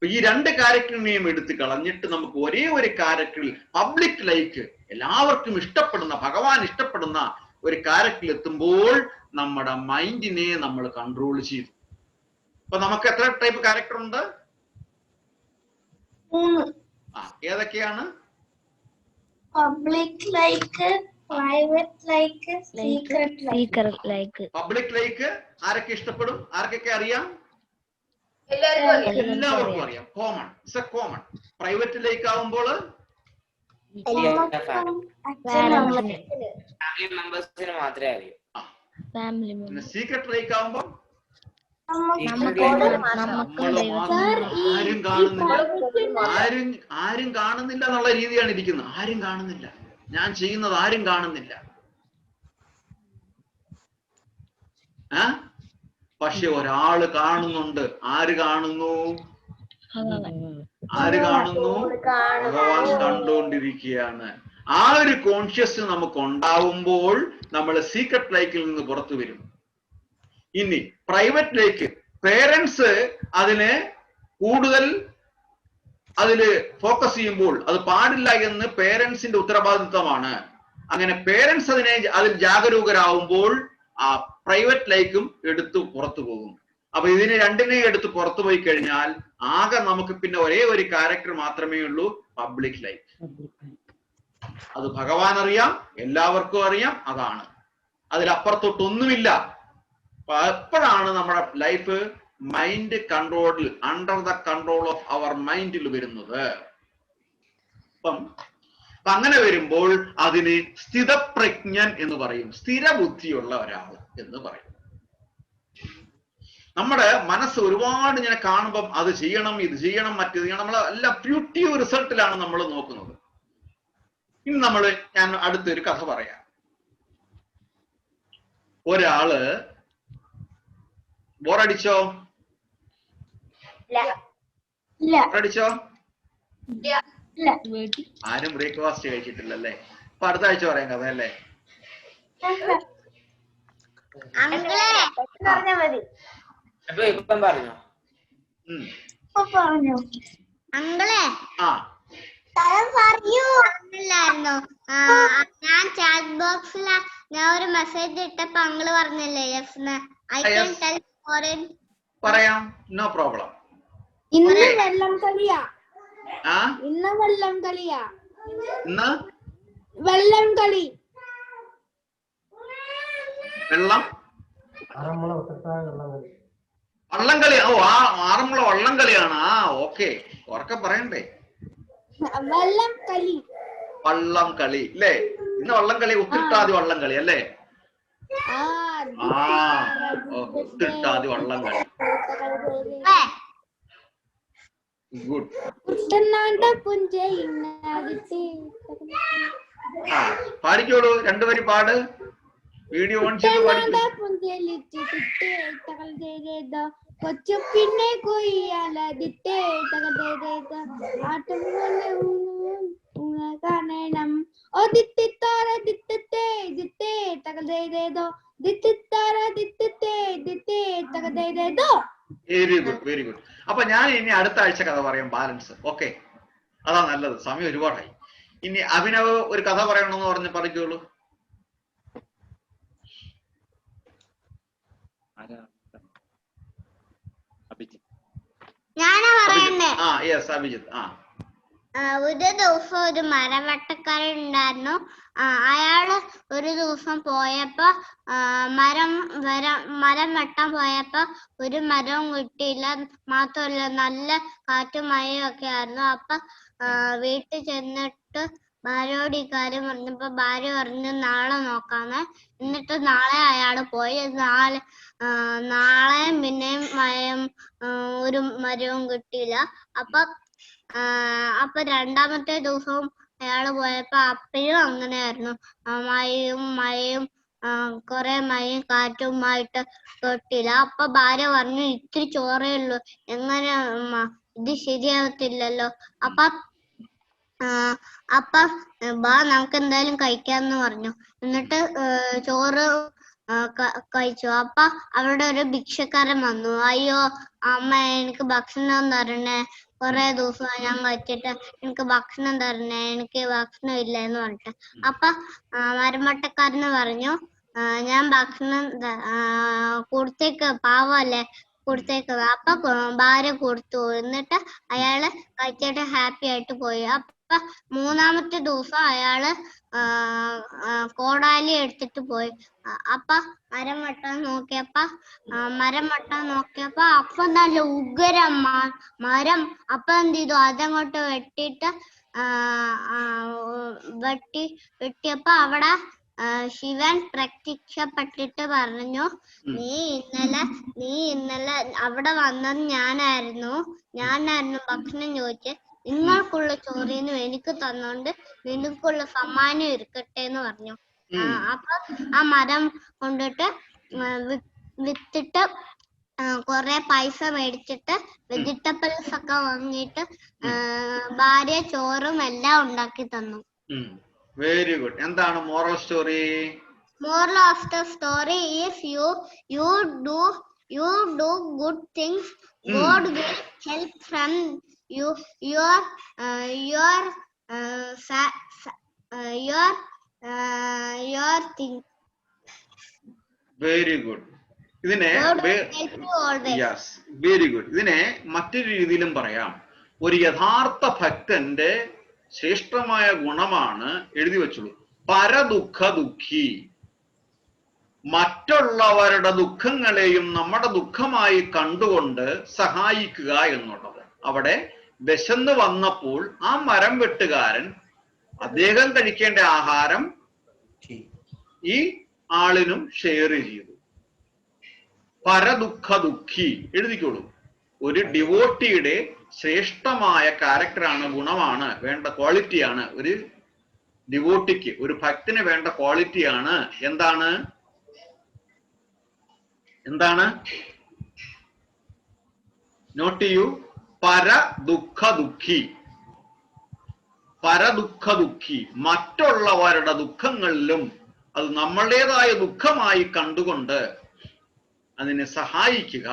ഈ രണ്ട് ക്യാരക്ടറിനെയും എടുത്തു കളഞ്ഞിട്ട് നമുക്ക് ഒരേ ഒരു ക്യാരക്ടറിൽ പബ്ലിക് ലൈക്ക്, എല്ലാവർക്കും ഇഷ്ടപ്പെടുന്ന, ഭഗവാൻ ഇഷ്ടപ്പെടുന്ന ഒരു ക്യാരക്ടറിൽ എത്തുമ്പോൾ നമ്മുടെ മൈൻഡിനെ നമ്മൾ കൺട്രോൾ ചെയ്തു. അപ്പൊ നമുക്ക് എത്ര ടൈപ്പ് ക്യാരക്ടർ ഉണ്ട്? ഏതൊക്കെയാണ്? Public like, private like, secret like. Public like ആരൊക്കെ ഇഷ്ടപ്പെടും? ആർക്കൊക്കെ അറിയാം? എല്ലാവർക്കും അറിയാം. Common, it's A common. Private like ആവുമ്പോൾ ഫാമിലി മെമ്പേഴ്സിന് മാത്രമേ അറിയൂ. സീക്രട്ട് ലൈക്ക് ആവുമ്പോൾ നമ്മള് മാത്രം ആരും കാണുന്നില്ല, ആരും കാണുന്നില്ല എന്നുള്ള രീതിയാണ് ഇരിക്കുന്നത്. ആരും കാണുന്നില്ല, ഞാൻ ചെയ്യുന്നത് ആരും കാണുന്നില്ല. പക്ഷെ ഒരാള് കാണുന്നുണ്ട്. ആര് കാണുന്നു? ആര് കാണുന്നു? ഭഗവാൻ കണ്ടുകൊണ്ടിരിക്കുകയാണ്. ആ ഒരു കോൺഷ്യസ് നമുക്ക് ഉണ്ടാവുമ്പോൾ നമ്മൾ സീക്രട്ട് ലൈക്കിൽ നിന്ന് പുറത്തു വരും. ഇനി പ്രൈവറ്റ് ലൈക്ക്, പേരൻസ് അതിന് കൂടുതൽ അതില് ഫോക്കസ് ചെയ്യുമ്പോൾ അത് പാടില്ല എന്ന് പേരൻസിന്റെ ഉത്തരവാദിത്വമാണ്. അങ്ങനെ പേരൻസ് അതിൽ ജാഗരൂകരാകുമ്പോൾ ആ പ്രൈവറ്റ് ലൈക്കും എടുത്തു പുറത്തു പോകും. അപ്പൊ ഇതിനെ രണ്ടിനെയും എടുത്ത് പുറത്തു പോയി കഴിഞ്ഞാൽ ആകെ നമുക്ക് പിന്നെ ഒരേ ഒരു ക്യാരക്ടർ മാത്രമേ ഉള്ളൂ, പബ്ലിക് ലൈഫ്. അത് ഭഗവാൻ അറിയാം, എല്ലാവർക്കും അറിയാം, അതാണ്. അതിലപ്പുറത്തോട്ടൊന്നുമില്ല. എപ്പോഴാണ് നമ്മുടെ ലൈഫ് മൈൻഡ് കൺട്രോളിൽ, under the control of our മൈൻഡിൽ വരുന്നത്? അപ്പം അങ്ങനെ വരുമ്പോൾ അതിന് സ്ഥിതപ്രജ്ഞൻ എന്ന് പറയും, സ്ഥിരബുദ്ധിയുള്ള ഒരാൾ എന്ന് പറയും. നമ്മുടെ മനസ്സ് ഒരുപാട് ഇങ്ങനെ കാണുമ്പം അത് ചെയ്യണം, ഇത് ചെയ്യണം, മറ്റേത് ചെയ്യണം, നമ്മൾ എല്ലാം ഫ്യൂട്ടീവ് റിസൾട്ടിലാണ് നമ്മൾ നോക്കുന്നത്. ഇനി ഞാൻ അടുത്തൊരു കഥ പറയാം. ഒരാള് ബോറടിച്ചോ? ബോറടിച്ചോ? ആരും ബ്രേക്ക്ഫാസ്റ്റ് കഴിച്ചിട്ടില്ലല്ലേ? അപ്പൊ അടുത്ത ആഴ്ച പറയാം കഥ അല്ലേ? ഇപ്പം പറഞ്ഞോ? അങ്കിളെ ആ പറഞ്ഞില്ലായിരുന്നോ? ഞാൻ ചാറ്റ് ബോക്സിൽ ഞാൻ ഒരു മെസ്സേജ് ഇട്ടപ്പോ അങ്കിള് പറഞ്ഞില്ലേ പറയാം, നോ പ്രോബ്ലം. ഇന്ന് വെള്ളം കളിയാ. ഇന്ന് വെള്ളം കളിയാ. ഇന്ന് വെള്ളം കളി. വള്ളംകളി. ഓ, ആറന്മുള വള്ളംകളിയാണ്. ഓക്കെ, ഉറക്കെ പറയണ്ടേ? വെള്ളം കളി. വള്ളം കളി അല്ലേ? ഇന്ന് വള്ളംകളി, ഉത്തിട്ടാതി വള്ളംകളി അല്ലേ? ഉത്തിട്ടാതി വള്ളംകളി. ഗുഡ്. പാടിക്കോളൂ, രണ്ടുപേരും പാട്. വീഡിയോ ഓൺ ചെയ്ത് കൊച്ചു പിന്നെ കൊയ്യാലതിട്ടേ കാണണം. ഓ ദിത്തിത്താറ ദിത്തേ ദിത്തേ തകതേതോ ദിത്തിത്താറ ദിത്തേ ദിത്തേ തകതേതോ. Very good, very good. അപ്പൊ ഞാൻ ഇനി അടുത്ത ആഴ്ച കഥ പറയാം, ബാലൻസ്. ഓക്കെ, അതാ നല്ലത്, സമയം ഒരുപാടായി. ഇനി അഭിനവ് ഒരു കഥ പറയണമെന്ന് പറഞ്ഞ് പറഞ്ഞോളൂ. ഞാനാ പറയണ്ടേ? അഭിജിത്ത്. ഒരു ദിവസം ഒരു മരവെട്ടക്കാരൻ ഉണ്ടായിരുന്നു. അയാള് ഒരു ദിവസം പോയപ്പോ മരം വെട്ടാൻ പോയപ്പോ ഒരു മരവും കിട്ടിയില്ല. മാത്രമല്ല നല്ല കാറ്റും മഴയും ഒക്കെ ആയിരുന്നു. അപ്പൊ വീട്ടിൽ ചെന്നിട്ട് ഭാര്യയോട് ഈ കാര്യം പറഞ്ഞപ്പോ ഭാര്യ പറഞ്ഞു നാളെ നോക്കാന്ന്. എന്നിട്ട് നാളെ അയാള് പോയി. നാളെയും പിന്നെയും ഒരു മരവും കിട്ടിയില്ല. അപ്പൊ രണ്ടാമത്തെ ദിവസവും അയാള് പോയപ്പോ അപ്പയും അങ്ങനെയായിരുന്നു. മഴയും കൊറേ മഴയും കാറ്റുമായിട്ട് കിട്ടിയില്ല. അപ്പൊ ഭാര്യ പറഞ്ഞു ഇത്തിരി ചോറേ ഉള്ളൂ, എങ്ങനെ ഇത് ശരിയാവത്തില്ലല്ലോ. അപ്പൊ ബാ നമുക്ക് എന്തായാലും കഴിക്കാന്ന് പറഞ്ഞു. എന്നിട്ട് ചോറ് കഴിച്ചു. അപ്പൊ അവിടെ ഒരു ഭിക്ഷക്കാരൻ വന്നു. അയ്യോ അമ്മ, എനിക്ക് ഭക്ഷണം തരണേ, കൊറേ ദിവസമായി ഞാൻ കഴിച്ചിട്ട്, എനിക്ക് ഭക്ഷണം തരണേ, എനിക്ക് ഭക്ഷണം ഇല്ല എന്ന് പറഞ്ഞിട്ട്. അപ്പൊ മരമട്ടക്കാരന് പറഞ്ഞു ഞാൻ ഭക്ഷണം കൊടുത്തേക്ക്, പാവല്ലേ, കൊടുത്തേക്ക്. അപ്പൊ ഭാര്യ കൊടുത്തു. എന്നിട്ട് അയാള് കഴിച്ചിട്ട് ഹാപ്പി ആയിട്ട് പോയി. അപ്പൊ മൂന്നാമത്തെ ദിവസം അയാള് കോടാലി എടുത്തിട്ട് പോയി. അപ്പൊ മരം വെട്ടാൻ നോക്കിയപ്പോ അപ്പൊ നല്ല ഉഗ്രം മരം. അപ്പൊ എന്ത് ചെയ്തു, അതങ്ങോട്ട് വെട്ടിയപ്പോ അവിടെ ശിവൻ പ്രത്യക്ഷപ്പെട്ടിട്ട് പറഞ്ഞു, നീ ഇന്നലെ അവിടെ വന്നത് ഞാനായിരുന്നു ഭക്ഷണം ചോദിച്ച്, നിങ്ങൾക്കുള്ള ചോറിന് എനിക്ക് തന്നോണ്ട് നിനക്കുള്ള സമ്മാനം ഇരിക്കട്ടെ എന്ന് പറഞ്ഞു. അപ്പൊ ആ മരം കൊണ്ടിട്ട് വിത്തിട്ട് കൊറേ പൈസ മേടിച്ചിട്ട് വെജിറ്റബിൾസ് ഒക്കെ വാങ്ങിയിട്ട് ഭാര്യ ചോറും എല്ലാം ഉണ്ടാക്കി തന്നു. Very good. എന്താണ് moral story? Moral of the story is you do good things, God will help from your thing. Very good. ഇതിനെ യെസ്, വെരി ഗുഡ്. ഇതിനെ മറ്റൊരു രീതിയിലും പറയാം. ഒരു യഥാർത്ഥ ഭക്തന്റെ ശ്രേഷ്ഠമായ ഗുണമാണ്, എഴുതി വെച്ചോളൂ, പരദുഃഖ ദുഃഖി. മറ്റുള്ളവരുടെ ദുഃഖങ്ങളെയും നമ്മുടെ ദുഃഖമായി കണ്ടുകൊണ്ട് സഹായിക്കുക എന്നുള്ളത്. അവിടെ വിശന്ന് വന്നപ്പോൾ ആ മരം വെട്ടുകാരൻ അദ്ദേഹം കഴിക്കേണ്ട ആഹാരം ഈ ആളിനും ഷെയർ ചെയ്തു. പരദുഃഖ ദുഃഖി എഴുതിക്കോളൂ. ഒരു ഡിവോട്ടിയുടെ ശ്രേഷ്ഠമായ ക്യാരക്ടറാണ്, ഗുണമാണ്, വേണ്ട ക്വാളിറ്റിയാണ്. ഒരു ഡിവോട്ടിക്ക്, ഒരു ഭക്തിന് വേണ്ട ക്വാളിറ്റിയാണ് എന്താണ്? നോട്ട് ചെയ്യൂ. പരദുഃഖ ദുഃഖി. പരദുഃഖ ദുഃഖി, മറ്റുള്ളവരുടെ ദുഃഖങ്ങളിലും അത് നമ്മളുടേതായ ദുഃഖമായി കണ്ടുകൊണ്ട് അതിനെ സഹായിക്കുക.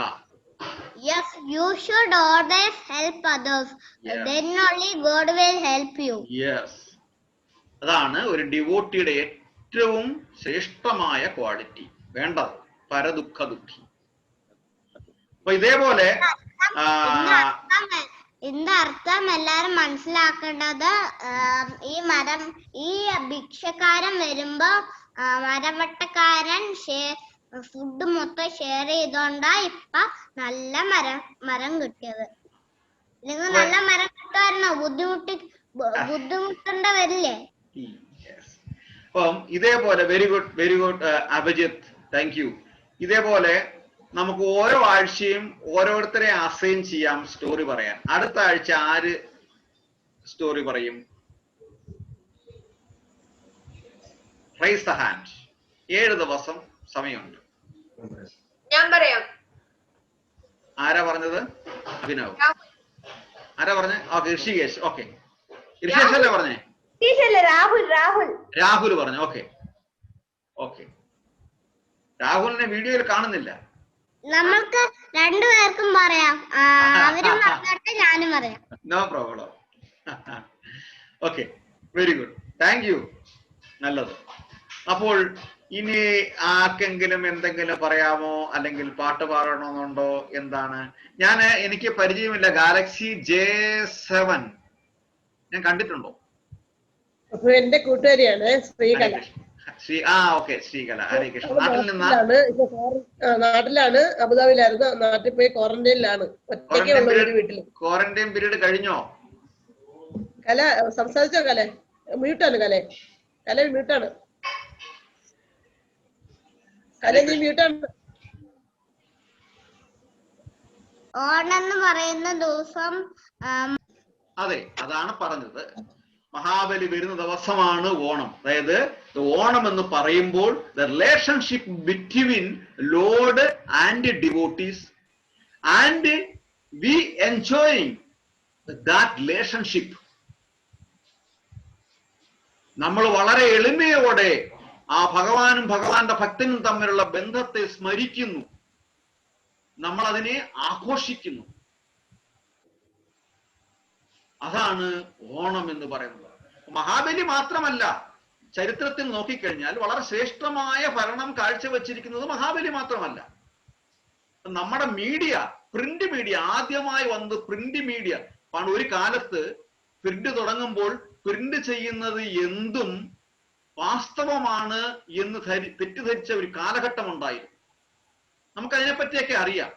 Yes, you should always help others. Yes. Then only God will help you. Yes. അതാണ് ഒരു ഡിവോട്ടിയുടെ ഏറ്റവും ശ്രേഷ്ഠമായ ക്വാളിറ്റി, വേണ്ടത്. പരദുഃഖ ദുഃഖി. അപ്പൊ ഇതേപോലെ ഇതിന്റെ അർത്ഥം എല്ലാരും മനസ്സിലാക്കേണ്ടത്, ഈ ഭിക്ഷക്കാരൻ വരുമ്പോ മരവട്ടക്കാരൻ ഫുഡ് മൊത്തം ഷെയർ ചെയ്തോണ്ടാ ഇപ്പൊ നല്ല മരം കിട്ടിയത്. ഇല്ലെങ്കിൽ നല്ല മരം കിട്ടുമായിരുന്നോ? ബുദ്ധിമുട്ടേണ്ട വരില്ലേ? അപ്പം ഇതേപോലെ very good Abhijith, thank you. ഇതേപോലെ നമുക്ക് ഓരോ ആഴ്ചയും ഓരോരുത്തരെ അസൈൻ ചെയ്യാം സ്റ്റോറി പറയാൻ. അടുത്ത ആഴ്ച ആര് സ്റ്റോറി പറയും? Rice the hand. 7 ദിവസം സമയമുണ്ട്. ഞാൻ പറയാം. ആരാ പറഞ്ഞത്? അഭിനവ്. ആരാ പറഞ്ഞേ? ഓക്കെ, ഋഷികേശ്. ഓക്കെ, ഋഷികേശ് അല്ലേ പറഞ്ഞേ? രാഹുൽ പറഞ്ഞു. ഓക്കെ. രാഹുലിനെ വീഡിയോയിൽ കാണുന്നില്ല. നമ്മൾക്ക് രണ്ടുപേർക്കും പറയാം. അവരും പറഞ്ഞിട്ട് ഞാനും പറയാം. No problem. Okay, very good, thank you. നല്ലത്. അപ്പോൾ ഇനി ആർക്കെങ്കിലും എന്തെങ്കിലും പറയാമോ, അല്ലെങ്കിൽ പാട്ട് പാടണമെന്നുണ്ടോ? എന്താണ്? എനിക്ക് പരിചയമില്ല. ഗാലക്സി J7 ഞാൻ കണ്ടിട്ടുണ്ടോ? എന്റെ കൂട്ടുകാരിയാണ് ശ്രീകല. ഓക്കെ, ശ്രീകല. ഹരേ കൃഷ്ണ. നാട്ടിലാണ്, അബുദാബിയിലായിരുന്നു. നാട്ടിൽ പോയി ക്വാറന്റൈനിലാണ്. വീട്ടില്. ക്വാറന്റൈൻ പീരീഡ് കഴിഞ്ഞോ? കല സംസാരിച്ചോ? മ്യൂട്ടാണ്. കല മ്യൂട്ടാണ്. നീ മ്യൂട്ടാണ്. ഓണെന്ന് പറയുന്ന ദിവസം. അതെ, അതാണ് പറഞ്ഞത്. മഹാബലി വരുന്ന ദിവസമാണ് ഓണം. അതായത് ഓണം എന്ന് പറയുമ്പോൾ the relationship between Lord and devotees, and we enjoying that relationship. നമ്മൾ വളരെ എളിമയോടെ ആ ഭഗവാനും ഭഗവാന്റെ ഭക്തനും തമ്മിലുള്ള ബന്ധത്തെ സ്മരിക്കുന്നു, നമ്മൾ അതിനെ ആഘോഷിക്കുന്നു. അതാണ് ഓണം എന്ന് പറയുന്നത്. മഹാബലി മാത്രമല്ല, ചരിത്രത്തിൽ നോക്കിക്കഴിഞ്ഞാൽ വളരെ ശ്രേഷ്ഠമായ ഭരണം കാഴ്ചവെച്ചിരിക്കുന്നത് മഹാബലി മാത്രമല്ല. നമ്മുടെ മീഡിയ, പ്രിന്റ് മീഡിയ, ആദ്യമായി വന്നത് പ്രിന്റ് മീഡിയ. പണ്ട് ഒരു കാലത്ത് പ്രിന്റ് തുടങ്ങുമ്പോൾ പ്രിന്റ് ചെയ്യുന്നത് എന്തും വാസ്തവമാണ് എന്ന് തെറ്റിദ്ധരിച്ച ഒരു കാലഘട്ടം ഉണ്ടായിരുന്നു. നമുക്കതിനെപ്പറ്റിയൊക്കെ അറിയാം.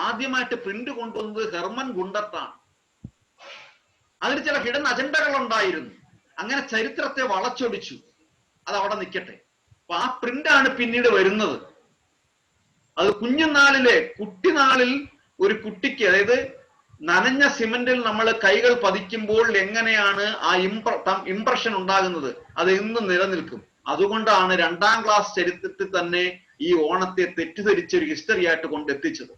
ആദ്യമായിട്ട് പ്രിന്റ് കൊണ്ടുവന്നത് ഹെർമൻ ഗുണ്ടർത്താണ്. അതിന് ചില ഹിഡൻ അജണ്ടകൾ ഉണ്ടായിരുന്നു. അങ്ങനെ ചരിത്രത്തെ വളച്ചൊടിച്ചു. അത് അവിടെ നിൽക്കട്ടെ. അപ്പൊ ആ പ്രിന്റാണ് പിന്നീട് വരുന്നത്. അത് കുഞ്ഞുനാളിലെ കുട്ടിനാളിൽ ഒരു കുട്ടിക്ക്, അതായത് നനഞ്ഞ സിമന്റിൽ നമ്മൾ കൈകൾ പതിക്കുമ്പോൾ എങ്ങനെയാണ് ആ ഇംപ്രഷൻ ഉണ്ടാകുന്നത്, അത് എന്നും നിലനിൽക്കും. അതുകൊണ്ടാണ് 2ാം ക്ലാസ് ചരിത്രത്തിൽ തന്നെ ഈ ഓണത്തെ തെറ്റിദ്ധരിച്ച ഒരു ഹിസ്റ്ററി ആയിട്ട് കൊണ്ടെത്തിച്ചത്.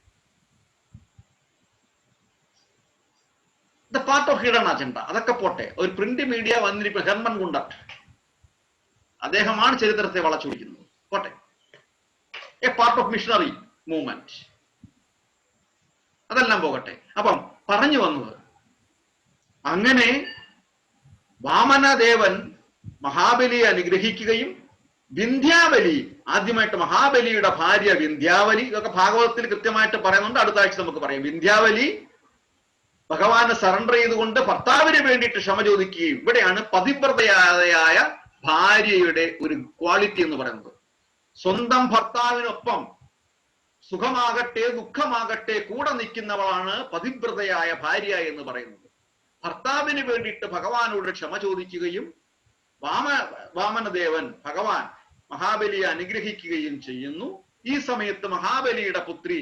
The part of hidden agenda. അതൊക്കെ പോട്ടെ, ഒരു പ്രിന്റ് മീഡിയ വന്നിരിക്കുന്ന ഹെർമൻ ഗുണ്ടർട്ട്, അദ്ദേഹമാണ് ചരിത്രത്തെ വളച്ചൊടിക്കുന്നത്. പോട്ടെ, a part of missionary movement, അതെല്ലാം പോകട്ടെ. അപ്പം പറഞ്ഞു വന്നത്, അങ്ങനെ വാമനദേവൻ മഹാബലിയെ അനുഗ്രഹിക്കുകയും വിന്ധ്യാവലി, ആദ്യമായിട്ട് മഹാബലിയുടെ ഭാര്യ വിന്ധ്യാവലി, ഇതൊക്കെ ഭാഗവതത്തിൽ കൃത്യമായിട്ട് പറയുന്നുണ്ട്, അടുത്ത ആഴ്ച നമുക്ക് പറയാം. വിന്ധ്യാവലി ഭഗവാന് സറണ്ടർ ചെയ്തുകൊണ്ട് ഭർത്താവിന് വേണ്ടിയിട്ട് ക്ഷമ ചോദിക്കുകയും, ഇവിടെയാണ് പതിവ്രതയായ ഭാര്യയുടെ ഒരു ക്വാളിറ്റി എന്ന് പറയുന്നത്. സ്വന്തം ഭർത്താവിനൊപ്പം സുഖമാകട്ടെ ദുഃഖമാകട്ടെ കൂടെ നിൽക്കുന്നവളാണ് പതിവ്രതയായ ഭാര്യ എന്ന് പറയുന്നത്. ഭർത്താവിന് വേണ്ടിയിട്ട് ഭഗവാനോട് ക്ഷമ ചോദിക്കുകയും വാമനദേവൻ ഭഗവാൻ മഹാബലിയെ അനുഗ്രഹിക്കുകയും ചെയ്യുന്നു. ഈ സമയത്ത് മഹാബലിയുടെ പുത്രി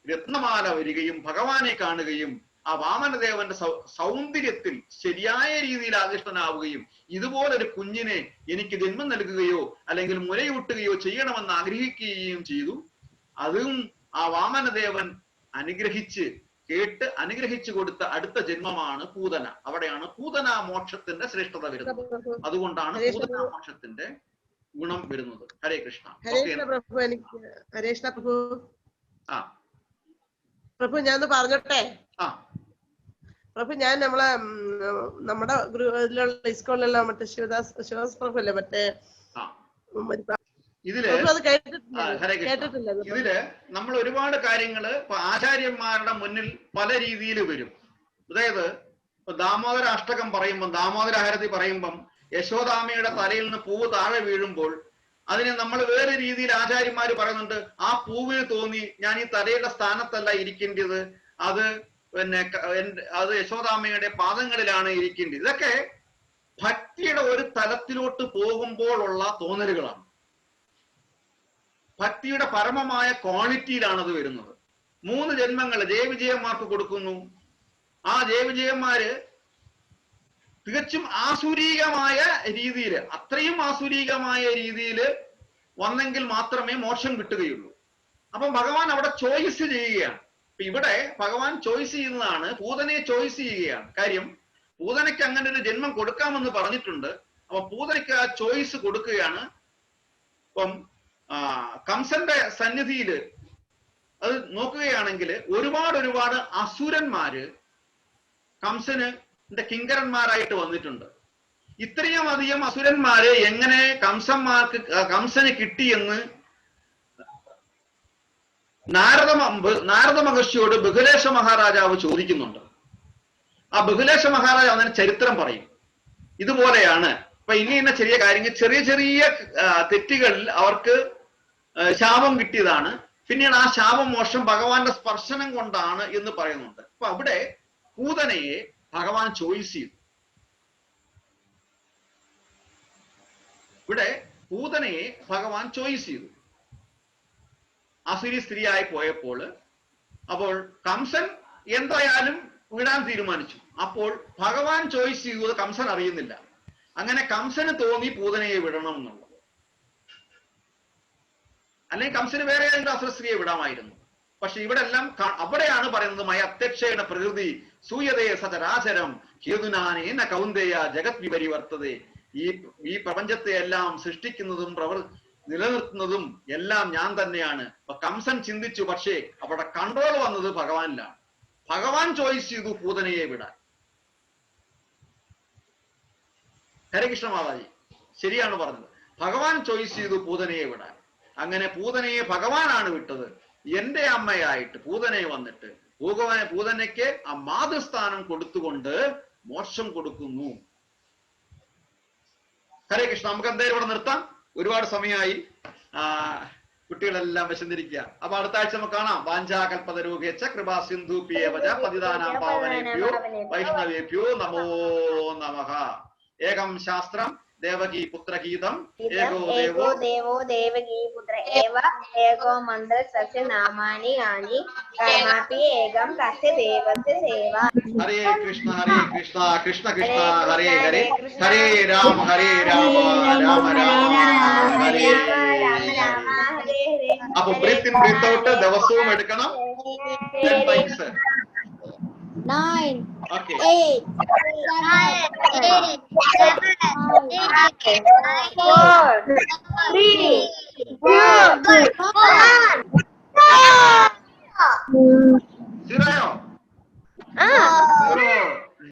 രത്നമാല വരികയും ഭഗവാനെ കാണുകയും ആ വാമനദേവന്റെ സൗന്ദര്യത്തിൽ ശരിയായ രീതിയിൽ ആകൃഷ്ടനാവുകയും ഇതുപോലൊരു കുഞ്ഞിനെ എനിക്ക് ജന്മം നൽകുകയോ അല്ലെങ്കിൽ മുലയൂട്ടുകയോ ചെയ്യണമെന്ന് ആഗ്രഹിക്കുകയും ചെയ്തു. അതും ആ വാമനദേവൻ അനുഗ്രഹിച്ചു കൊടുത്ത അടുത്ത ജന്മമാണ് പൂതന. അവിടെയാണ് പൂതന മോക്ഷത്തിന്റെ ശ്രേഷ്ഠത വരുന്നത്. അതുകൊണ്ടാണ് പൂതന മോക്ഷത്തിന്റെ ഗുണം വരുന്നത്. ഹരേ കൃഷ്ണ. പ്രഭു ഞാൻ പറഞ്ഞോട്ടെ. പ്രഭു, ഞാൻ നമ്മുടെ ഇസ്കോളിലുള്ള മറ്റേ ശിവദാസ് പ്രഭു അല്ലേ, മറ്റേ ഇതില് നമ്മൾ ഒരുപാട് കാര്യങ്ങള് ഇപ്പൊ ആചാര്യന്മാരുടെ മുന്നിൽ പല രീതിയിൽ വരും. അതായത് ഇപ്പൊ ദാമോദര അഷ്ടകം പറയുമ്പം, ദാമോദരഹാരതി പറയുമ്പം യശോദാമയുടെ തലയിൽ നിന്ന് പൂവ് താഴെ വീഴുമ്പോൾ അതിനെ നമ്മൾ വേറെ രീതിയിൽ ആചാര്യന്മാര് പറയുന്നുണ്ട്. ആ പൂവിന് തോന്നി ഞാൻ ഈ തലയുടെ സ്ഥാനത്തല്ല ഇരിക്കേണ്ടത്, അത് യശോദാമയുടെ പാദങ്ങളിലാണ് ഇരിക്കേണ്ടത്. ഇതൊക്കെ ഭക്തിയുടെ ഒരു തലത്തിലോട്ട് പോകുമ്പോഴുള്ള തോന്നലുകളാണ്. ഭക്തിയുടെ പരമമായ ക്വാളിറ്റിയിലാണ് അത് വരുന്നത്. 3 ജന്മങ്ങൾ ജയവിജയന്മാർക്ക് കൊടുക്കുന്നു. ആ ജയവിജയന്മാര് തികച്ചും ആസുരീകമായ രീതിയിൽ, അത്രയും ആസുരീകമായ രീതിയിൽ വന്നെങ്കിൽ മാത്രമേ മോക്ഷം കിട്ടുകയുള്ളൂ. അപ്പം ഭഗവാൻ അവിടെ ചോയ്സ് ചെയ്യുകയാണ്. ഇവിടെ ഭഗവാൻ ചോയ്സ് ചെയ്യുന്നതാണ്, പൂതനയെ ചോയ്സ് ചെയ്യുകയാണ്. കാര്യം പൂതനയ്ക്ക് അങ്ങനെ ഒരു ജന്മം കൊടുക്കാമെന്ന് പറഞ്ഞിട്ടുണ്ട്. അപ്പൊ പൂതനയ്ക്ക് ആ ചോയ്സ് കൊടുക്കുകയാണ്. ഇപ്പം കംസന്റെ സന്നിധിയില് അത് നോക്കുകയാണെങ്കിൽ ഒരുപാട് അസുരന്മാര് കംസന് കിങ്കരന്മാരായിട്ട് വന്നിട്ടുണ്ട്. ഇത്രയും അധികം അസുരന്മാരെ എങ്ങനെ കംസന് കിട്ടിയെന്ന് നാരദ മഹർഷിയോട് ബഹുലേശ മഹാരാജാവ് ചോദിക്കുന്നുണ്ട്. ആ ബഹുലേശ മഹാരാജാവ് അതിന് ചരിത്രം പറയും. ഇതുപോലെയാണ്, ഇപ്പൊ ഇന്ന ചെറിയ കാര്യങ്ങൾ, ചെറിയ തെറ്റുകളിൽ അവർക്ക് ശാപം കിട്ടിയതാണ്. പിന്നീട് ആ ശാപമോക്ഷം ഭഗവാന്റെ സ്പർശനം കൊണ്ടാണ് എന്ന് പറയുന്നുണ്ട്. അപ്പൊ അവിടെ പൂതനയെ ഭഗവാൻ ചോയ്സ് ചെയ്തു. ഇവിടെ പൂതനയെ ഭഗവാൻ ചോയ്സ് ചെയ്തു അസുരി സ്ത്രീയായി പോയപ്പോൾ. അപ്പോൾ കംസൻ എന്തായാലും വിടാൻ തീരുമാനിച്ചു. അപ്പോൾ ഭഗവാൻ ചോയ്സ് ചെയ്തത് കംസൻ അറിയുന്നില്ല. അങ്ങനെ കംസന് തോന്നി പൂതനയെ വിടണം എന്നുള്ളത്. അല്ലെങ്കിൽ കംസന് വേറെ ഏതെങ്കിലും അസുര സ്ത്രീയെ വിടാമായിരുന്നു. പക്ഷെ ഇവിടെ എല്ലാം അവിടെയാണ് പറയുന്നത് മയത്യക്ഷേണ പ്രകൃതി സൂയതേ സചരാചരം ഹേതുനാനേന കൗന്ദേയ ജഗത് വിപരിവർത്തതേ. ഈ പ്രപഞ്ചത്തെ എല്ലാം സൃഷ്ടിക്കുന്നതും നിലനിർത്തുന്നതും എല്ലാം ഞാൻ തന്നെയാണ്. അപ്പൊ കംസൻ ചിന്തിച്ചു, പക്ഷേ അവിടെ കൺട്രോൾ വന്നത് ഭഗവാനിലാണ്. ഭഗവാൻ ചോയ്സ് ചെയ്തു പൂതനയെ വിടാൻ. ഹരകൃഷ്ണ മാതാജി ശരിയാണ് പറഞ്ഞത്. ഭഗവാൻ ചോയ്സ് ചെയ്തു പൂതനയെ വിടാൻ. അങ്ങനെ പൂതനയെ ഭഗവാനാണ് വിട്ടത്. എന്റെ അമ്മയായിട്ട് പൂതനയെ വന്നിട്ട് പൂതനയ്ക്ക് ആ മാതൃസ്ഥാനം കൊടുത്തുകൊണ്ട് മോക്ഷം കൊടുക്കുന്നു. ഹരേ കൃഷ്ണ. നമുക്ക് എന്തായാലും ഇവിടെ നിർത്താം, ഒരുപാട് സമയമായി. കുട്ടികളെല്ലാം വിശന്നിരിക്കുക. അപ്പൊ അടുത്ത ആഴ്ച നമുക്ക് കാണാം. വാഞ്ചാകൽപതരൂപേച്ഛ കൃപാ സിന്ധുഭ്യേവച പതിതാനാം പാവനേഭ്യോ വൈഷ്ണവേഭ്യോ നമോ നമഃ. ഏകം ശാസ്ത്രം ദേവകീ പുത്രഗീതം ഏകോ ദേവോ ദേവകീ പുത്ര ഏവ ഏകോ മന്ത്ര സസ്യ നാമാനി യാനി കർമാപി ഏകം കസ്യ ദേവസ്യ സേവ. ഹരേ കൃഷ്ണ കൃഷ്ണ കൃഷ്ണ ഹരേ ഹരേ ഹരേ രാമ രാമ രാമ ഹരേ. അപ്പൊ ബ്രീത്ത് ഇൻ ബ്രീത്ത് ഔട്ട് ദിവസവും എടുക്കണം 10 times. 9, Okay. 8, 4, 3, 2, 1. Zero.